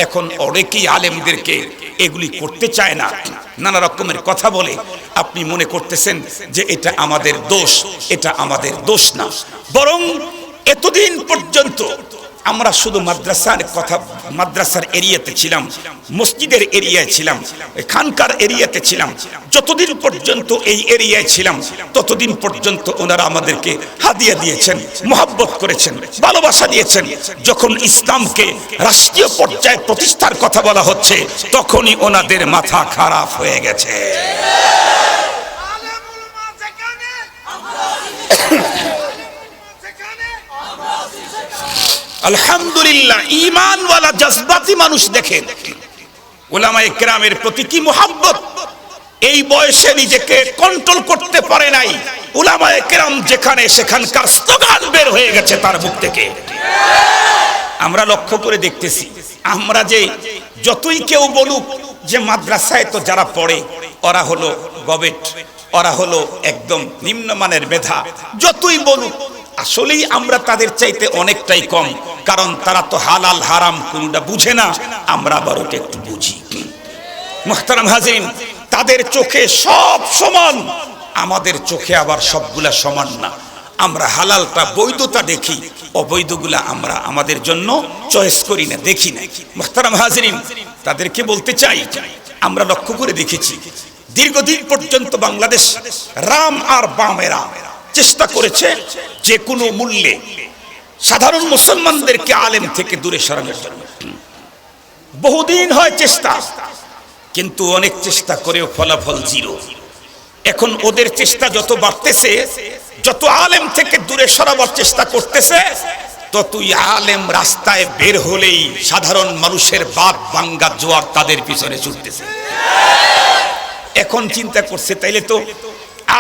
Speaker 1: এখন অনেকেই আলেমদেরকে এগুলি করতে চায় না, নানা রকমের কথা বলে। আপনি মনে করতেছেন যে এটা আমাদের দোষ, এটা আমাদের দোষ না, বরং এতদিন পর্যন্ত আমরা শুধু মাদ্রাসার কথা, মাদ্রাসার এরিয়াতে ছিলাম, মসজিদের এরিয়ায় ছিলাম, খানকার এরিয়াতে ছিলাম। যতদিন পর্যন্ত এই এরিয়ায় ছিলাম ততদিন পর্যন্ত ওনারা আমাদেরকে হাদিয়া দিয়েছেন, মোহাব্বত করেছেন, ভালোবাসা দিয়েছেন। যখন ইসলামকে রাষ্ট্রীয় পর্যায়ে প্রতিষ্ঠার কথা বলা হচ্ছে তখনই ওনাদের মাথা খারাপ হয়ে গেছে। আলহামদুলিল্লাহ, ঈমানওয়ালা জজবাতি মানুষ দেখেন উলামায়ে কেরামের প্রতি কি মুহাব্বত। এই বয়সে নিজেকে কন্ট্রোল করতে পারে নাই, উলামায়ে কেরাম যেখানে সেখানকার স্লোগান বের হয়ে গেছে তার মুখ থেকে। আমরা লক্ষ্য করে দেখতেছি, আমরা যে যতই কেউ বলুক যে মাদ্রাসায় তো যারা পড়ে ওরা হলো গবেট, ওরা হলো একদম নিম্নমানের মেধা, যতই বলুক আসলেই আমরা তাদের চাইতে অনেকটাই কম, কারণ তারা তো হালাল হারাম কোনটা বুঝে না, আমরা আবার ওটা একটু বুঝি। মুহতারাম হাজিরিন, তাদের চোখে সব সমান, আমাদের চোখে আবার সবগুলা সমান না। আমরা হালালটা বৈধতা দেখি, অবৈধগুলা আমরা আমাদের জন্য চয়েস করি না, দেখি না। মুহতারাম হাজিরিন, তাদেরকে বলতে চাই, আমরা লক্ষ্য করে দেখেছি দীর্ঘদিন পর্যন্ত বাংলাদেশ রাম আর বামেরা চেষ্টা করেছে যে কোনো মূল্যে সাধারণ মুসলমানদেরকে আলেম থেকে দূরে সরানোর জন্য। বহুদিন হয় চেষ্টা, কিন্তু অনেক চেষ্টা করেও ফলাফল জিরো। এখন ওদের চেষ্টা যত বাড়তেছে, যত আলেম থেকে দূরে সরাবার চেষ্টা করতেছে, ততই আলেম রাস্তায় বের হলেই সাধারণ মানুষের বাদ ভাঙ্গা জোয়ার তাদের পিছনে ছুটতেছে। এখন চিন্তা করছে তাইলে তো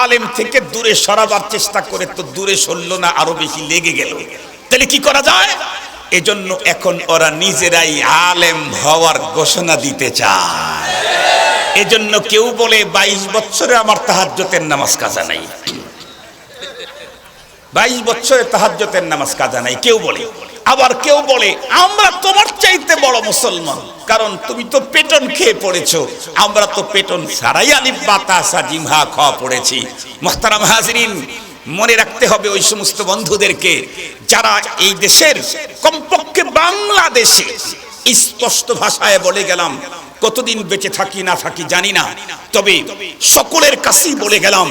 Speaker 1: আলেম থেকে দূরে সরাবার চেষ্টা করে তো দূরে সরল না, আরো বেশি লেগে গেল, তাহলে কি করা যায়? এজন্য এখন ওরা নিজেরাই আলেম হওয়ার ঘোষণা দিতে চায়। এজন্য কেউ বলে 22 বছরে আমার তাহাজ্জুদের নামাজ কাজা নাই, 22 বছরে তাহাজ্জুদের নামাজ কাজা নাই কেউ বলে। আবার কেউ বলে আমরা তোমার চাইতে বড় মুসলমান, কারণ তুমি তো পেটন খেয়ে পড়েছো, আমরা তো পেটন ছাড়াই আলিফ বা তা সা জিম হা খ পড়েছি। মুহতারাম হাজিরিন, মনে রাখতে হবে ওই সমস্ত বন্ধুদেরকে যারা এই দেশের, কমপক্ষে বাংলাদেশে, স্পষ্ট ভাষায় বলে গেলাম, কতদিন বেঁচে থাকি না থাকি জানি না, তবে সকলের কাছেই বলে গেলাম,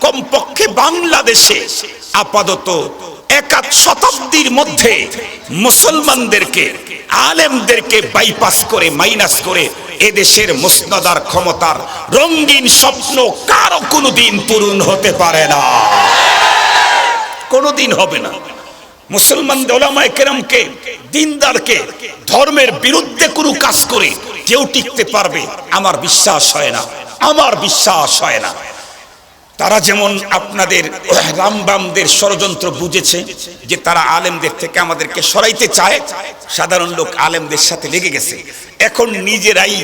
Speaker 1: কমপক্ষে বাংলাদেশে আপাতত 1 শতাব্দীর মধ্যে মুসলমানদেরকে, আলেমদেরকে বাইপাস করে, মাইনাস করে এদেশের মুসনাদার ক্ষমতার রঙিন স্বপ্ন কারো কোনোদিন পূরণ হতে পারে না, কোনোদিন হবে না। মুসলমান উলামায়ে কেরামকে, দিনদারকে ধর্মের বিরুদ্ধে কোনো কাজ করে কেউ টিকতে পারবে আমার বিশ্বাস হয় না, আমার বিশ্বাস হয় না। তারা যেমন আপনাদের রামবামদের ষড়যন্ত্র বুঝেছে যে তারা আলেমদের থেকে আমাদেরকে সরাইতে চায়, সাধারণ লোক আলেমদের সাথে লেগে গেছে। এখন নিজেরাই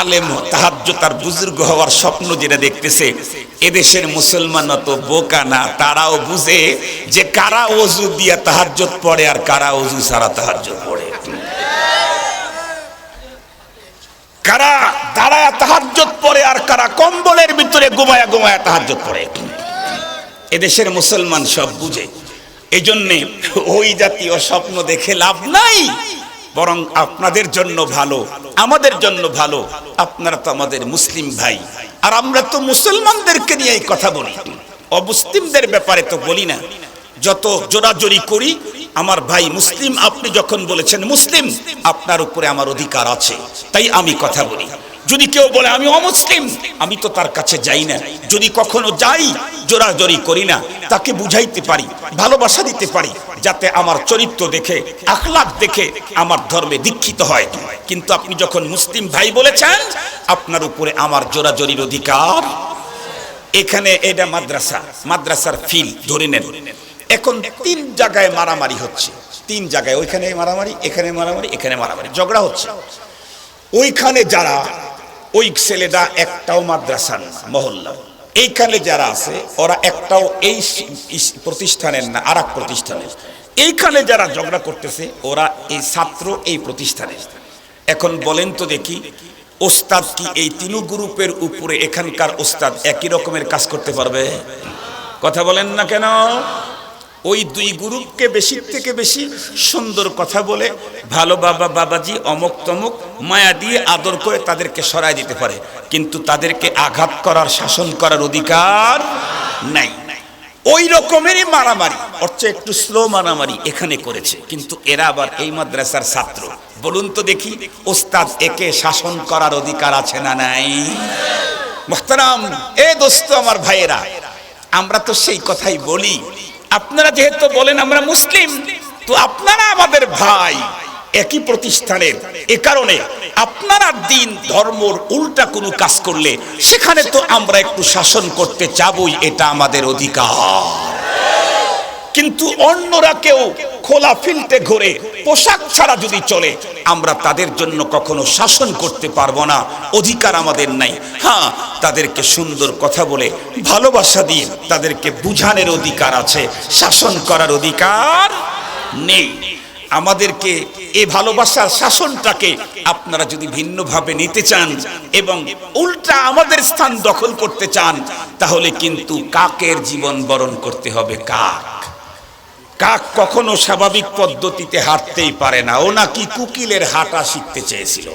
Speaker 1: আলেম, তাহাজ্জুদ আর বুজুর্গ হওয়ার স্বপ্ন যেটা দেখতেছে, এদেশের মুসলমান তো বোকা না, তারাও বুঝে যে কারা ওযু দিয়া তাহাজ্জুদ পড়ে আর কারা ওযু ছাড়া তাহাজ্জুদ পড়ে, কারা দাঁড়ায়া তাহাজ্জুদ পড়ে আর কারা কম্বলের ভিতরে ঘুমায়া ঘুমায়া তাহাজ্জুদ পড়ে। এদেশের মুসলমান সব বুঝে। এই জন্যে ওই জাতীয় স্বপ্ন দেখে লাভ নাই, বরং আপনাদের জন্য ভালো, আমাদের জন্য ভালো, আপনারা তো আমাদের মুসলিম ভাই, আর আমরা তো মুসলমানদেরকে নিয়ে এই কথা বলি, অমুসলিমদের ব্যাপারে তো বলি না। যত জোরাজোরি করি, আমার ভাই মুসলিম, আপনি যখন বলেছেন মুসলিম, আপনার উপরে আমার অধিকার আছে, তাই আমি কথা বলি। যদি কেউ বলে আমি অমুসলিম, আমি তো তার কাছে যাই না, যদি কখনো যাই জোরাজোরি করি না, তাকে বুঝাইতে পারি, ভালোবাসা দিতে পারি, যাতে আমার চরিত্র দেখে, আখলাক দেখে আমার ধর্মে দীক্ষিত হয়। কিন্তু আপনি যখন মুসলিম ভাই বলেছেন, আপনার উপরে আমার জোরাজোরির অধিকার। এখানে এটা মাদ্রাসা, মাদ্রাসার ফিল ধরে নেন। এখন 3 জায়গায় মারামারি হচ্ছে, 3 জায়গায়, ওইখানে মারামারি, এখানে মারামারি, এখানে মারামারি, ঝগড়া হচ্ছে। ওইখানে যারা, ওই ছেলেটা একটাও মাদ্রাসার না, মহল্লা। এইখানে যারা আছে ওরা একটাও এই প্রতিষ্ঠানের না, আর এক প্রতিষ্ঠানের। এইখানে যারা ঝগড়া করতেছে ওরা এই ছাত্র, এই প্রতিষ্ঠানের। এখন বলেন তো দেখি, ওস্তাদ কি এই 3 গ্রুপের উপরে এখানকার ওস্তাদ একই রকমের কাজ করতে পারবে? কথা বলেন না কেন?
Speaker 2: ওই দুই গ্রুপকে বেশি থেকে বেশি সুন্দর কথা বলে, ভালো বাবা বাবাজি অমুক তমুক মায়া দিয়ে আদর করে তাদেরকে সরায় দিতে পারে, কিন্তু তাদেরকে আঘাত করার, শাসন করার অধিকার নাই। ওই রকমেরই মারামারি, অর্থাৎ একটু স্লো মারামারি এখানে করেছে, কিন্তু এরা আবার এই মাদ্রাসার ছাত্র। বলুন তো দেখি, ওস্তাদ একে শাসন করার অধিকার আছে না নাই? মুহতারাম এ দোস্ত আমার ভাইয়েরা, আমরা তো সেই কথাই বলি। আপনারা যেহেতু বলেন আমরা মুসলিম, তো আপনারা আমাদের ভাই, একই প্রতিষ্ঠানের, এ কারণে আপনারা দিন ধর্মর উল্টা কোনো কাজ করলে সেখানে তো আমরা একটু শাসন করতে চাবই, এটা আমাদের অধিকার। কিন্তু অন্যরা কেউ খোলা ফিল্টে ঘুরে পোশাক ছাড়া যদি চলে, আমরা তাদের জন্য কখনো শাসন করতে পারবো না, অধিকার আমাদের নাই। হ্যাঁ, তাদেরকে সুন্দর কথা বলে ভালোবাসা দিয়ে তাদেরকে বুঝানোর অধিকার আছে, শাসন করার অধিকার নেই। আমাদেরকে এই ভালোবাসার শাসনটাকে আপনারা যদি ভিন্নভাবে নিতে চান এবং উল্টা আমাদের স্থান দখল করতে চান, তাহলে কিন্তু কাকের জীবন বরণ করতে হবে। কাক কখনো স্বাভাবিক পদ্ধতিতে হাঁটতেই পারে না, ও নাকি কুকিলের হাঁটা শিখতে চেয়েছিল।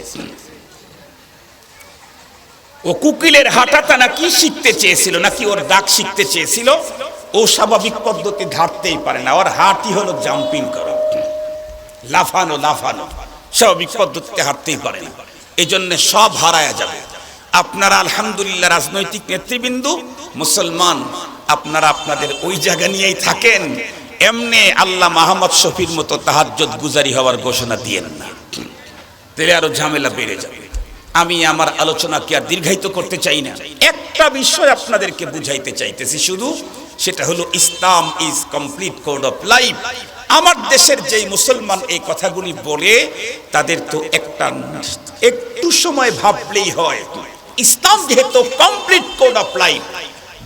Speaker 2: ও কুকিলের হাঁটাটা নাকি শিখতে চেয়েছিল, নাকি ওর ডাক শিখতে চেয়েছিল। ও স্বাভাবিক পদ্ধতিতে হাঁটতেই পারে না, ওর হাঁটি হলো জাম্পিং করা, লাফানো লাফানো, স্বাভাবিক পদ্ধতিতে হাঁটতেই পারে না। এই জন্য সব হারায়া যাবে। আপনারা আলহামদুলিল্লাহ রাজনৈতিক নেতৃবৃন্দ, মুসলমান, আপনারা আপনাদের ওই জায়গা নিয়েই থাকেন। এমনি আল্লাহ মাহমদ শফির মতো তাহাজ্জুদ গুজারি হওয়ার ঘোষণা দিয়েন না, তাহলে আরো ঝামেলা বেড়ে যাবে। আমি আমার আলোচনাকে আর দীর্ঘায়িত করতে চাই না। একটা বিষয় আপনাদেরকে বুঝাইতে চাইতেছি শুধু, সেটা হলো Islam is complete code of life. আমার দেশের যেই মুসলমান এই কথাগুলি বলে, তাদের তো একটু সময় ভাবলেই হয়, ইসলাম যেহেতু কমপ্লিট কোড অফ লাইফ,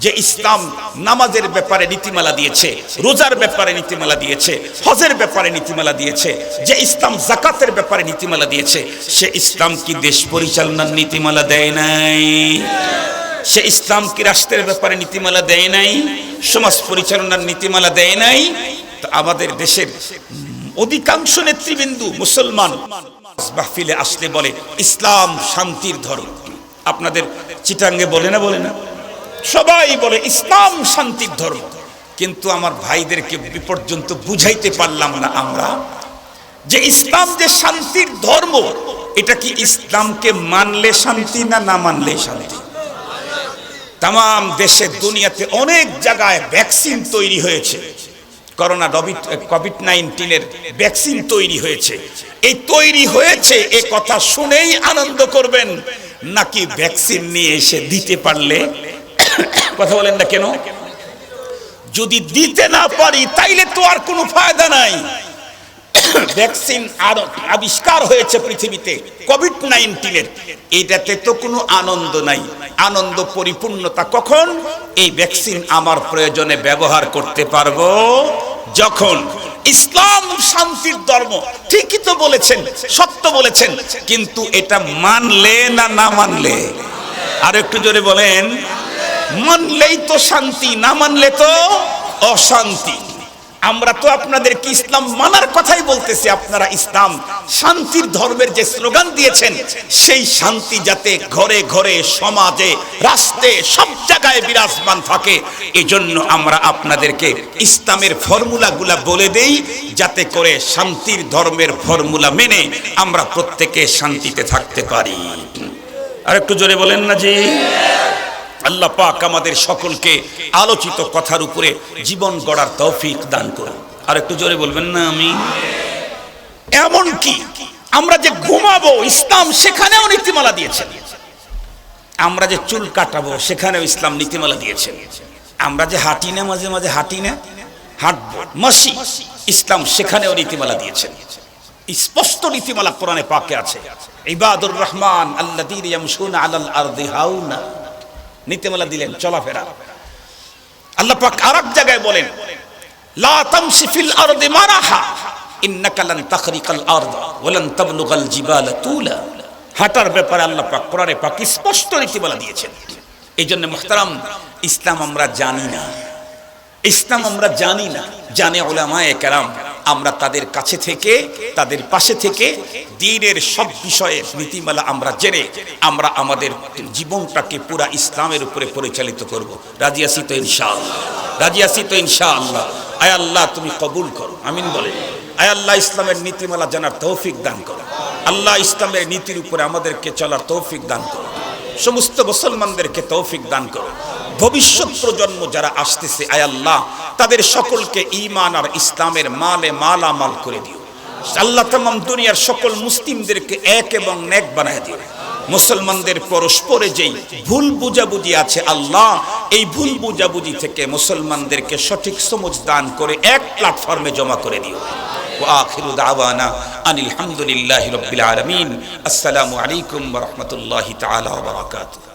Speaker 2: যে ইসলাম নামাজের ব্যাপারে নীতিমালা দিয়েছে, রোজার ব্যাপারে নীতিমালা দিয়েছে, হজের ব্যাপারে নীতিমালা দিয়েছে, যে ইসলাম যাকাতের ব্যাপারে নীতিমালা দিয়েছে, সে ইসলাম কি দেশ পরিচালনার নীতিমালা দেয় নাই? সে ইসলাম কি রাষ্ট্রের ব্যাপারে নীতিমালা দেয় নাই? সমাজ পরিচালনার নীতিমালা দেয় নাই? তো আমাদের দেশের অধিকাংশ নেতৃবৃন্দু মুসলমান মাহফিলে আসলে বলে ইসলাম শান্তির ধর্ম। আপনাদের চিটাঙ্গে বলে না, বলে না, সবাই বলে ইসলাম শান্তির ধর্ম। কিন্তু আমার ভাইদেরকে পর্যন্ত বুঝাইতে পারলাম না আমরা যে ইসলাম যে শান্তির ধর্ম, এটা কি ইসলামকে মানলে শান্তি না না মানলে শান্তি? তাম দেশে দুনিয়াতে অনেক জায়গায় ভ্যাকসিন তৈরি হয়েছে, করোনা কোভিড-19 ভ্যাকসিন তৈরি হয়েছে। এই তৈরি হয়েছে এ কথা শুনেই আনন্দ করবেন, নাকি ভ্যাকসিন নিয়ে এসে দিতে পারলে? কথা বলেন না কেন? যদি দিতে না পারি তাইলে তো আর কোনো ফায়দা নাই। ভ্যাকসিন আর আবিষ্কার হয়েছে পৃথিবীতে কোভিড-19, এটাতে তো কোনো আনন্দ নাই। আনন্দ পরিপূর্ণতা কখন? এই ভ্যাকসিন আমার প্রয়োজনে ব্যবহার করতে পারবো যখন। ইসলাম শান্তির ধর্ম, ঠিকই তো বলেছেন, সত্য বলেছেন, কিন্তু এটা মানলে না না মানলে? আর একটু জোরে বলেন। মানলেই তো শান্তি, না মানলে তো অশান্তি। আমরা তো আপনাদেরকে ইসলাম মানার কথাই বলতেছি। আপনারা ইসলাম শান্তির ধর্মের যে স্লোগান দিয়েছেন, সেই শান্তি যাতে ঘরে ঘরে, সমাজে, রাষ্ট্রে, সব জায়গায় বিরাজমান থাকে, এজন্য আমরা আপনাদেরকে ইসলামের ফর্মুলাগুলা বলে দেই, যাতে করে শান্তির ধর্মের ফর্মুলা মেনে আমরা প্রত্যেকে শান্তিতে থাকতে পারি। আর একটু জোরে বলেন না জি। আল্লাহ পাক আমাদের সকলকে আলোচিত কথার উপরে জীবন গড়ার তৌফিক দান করুন। আর একটু জোরে বলবেন না আমি। এমন কি আমরা যে ঘুমাবো, ইসলাম সেখানেও নীতিমালা দিয়েছেন। আমরা যে চুল কাটাবো, সেখানেও ইসলাম নীতিমালা দিয়েছেন। আমরা যে হাঁটি না, মাঝে মাঝে হাঁটি না, হাঁটবো, মাসি, ইসলাম সেখানেও নীতিমালা দিয়েছেন। স্পষ্ট নীতিমালা কোরআনে পাকে আছে। ইবাদুর রহমান আল্লাযীনা ইয়ামশুনা আলাল আরদি হাওনা, নীতিমালা দিলেন চলাফেরা। আল্লাহ পাক আরেক জায়গায় বলেন লা তামশি ফিল আরদি মারাহা ইন্নাকা লান তাখরিকাল আরদ ওয়া লান তাবলুগাল জিবালা তুলা। হাঁটার ব্যাপারে আল্লাহ পাক কোরআনে পাক স্পষ্ট নীতিমালা দিয়েছেন। এইজন্য মুহতারাম, ইসলাম আমরা জানি না,
Speaker 1: ইসলাম আমরা জানি না, জানে উলামায়ে কেরাম। আমরা তাদের কাছে থেকে, তাদের পাশে থেকে দ্বীনের সব বিষয়ের নীতিমালা আমরা জেনে আমরা আমাদের জীবনটাকে পুরা ইসলামের উপরে পরিচালিত করব। রাজি আছি তো ইনশাআল্লাহ? রাজি আছি তো ইনশাআল্লাহ? আয় আল্লাহ তুমি কবুল করো, আমিন বলে। আয় আল্লাহ ইসলামের নীতিমালা জানার তৌফিক দান করো। আল্লাহ ইসলামের নীতির উপরে আমাদেরকে চলার তৌফিক দান করো। সমস্ত মুসলমানদেরকে তৌফিক দান করো। ভবিষ্যৎ প্রজন্ম যারা আসতেছে আয় আল্লাহ তাদের সকলকে ঈমান আর ইসলামের মালে মালামাল করে দিও। আল্লাহ তামাম দুনিয়ার সকল মুসলিমদেরকে এক এবং নেক বানায় দিও। মুসলমানদের পরস্পরে যেই ভুল বুঝাবুঝি আছে আল্লাহ, এই ভুল বুঝাবুঝি থেকে মুসলমানদেরকে সঠিক সমঝ দান করে এক প্ল্যাটফর্মে জমা করে দিও। ওয়া আখিরু দাওয়ানা আনিল হামদুলিল্লাহি রাব্বিল আলামিন। আসসালামু আলাইকুম ওয়া রাহমাতুল্লাহি তাআলা ওয়া বারাকাতুহু।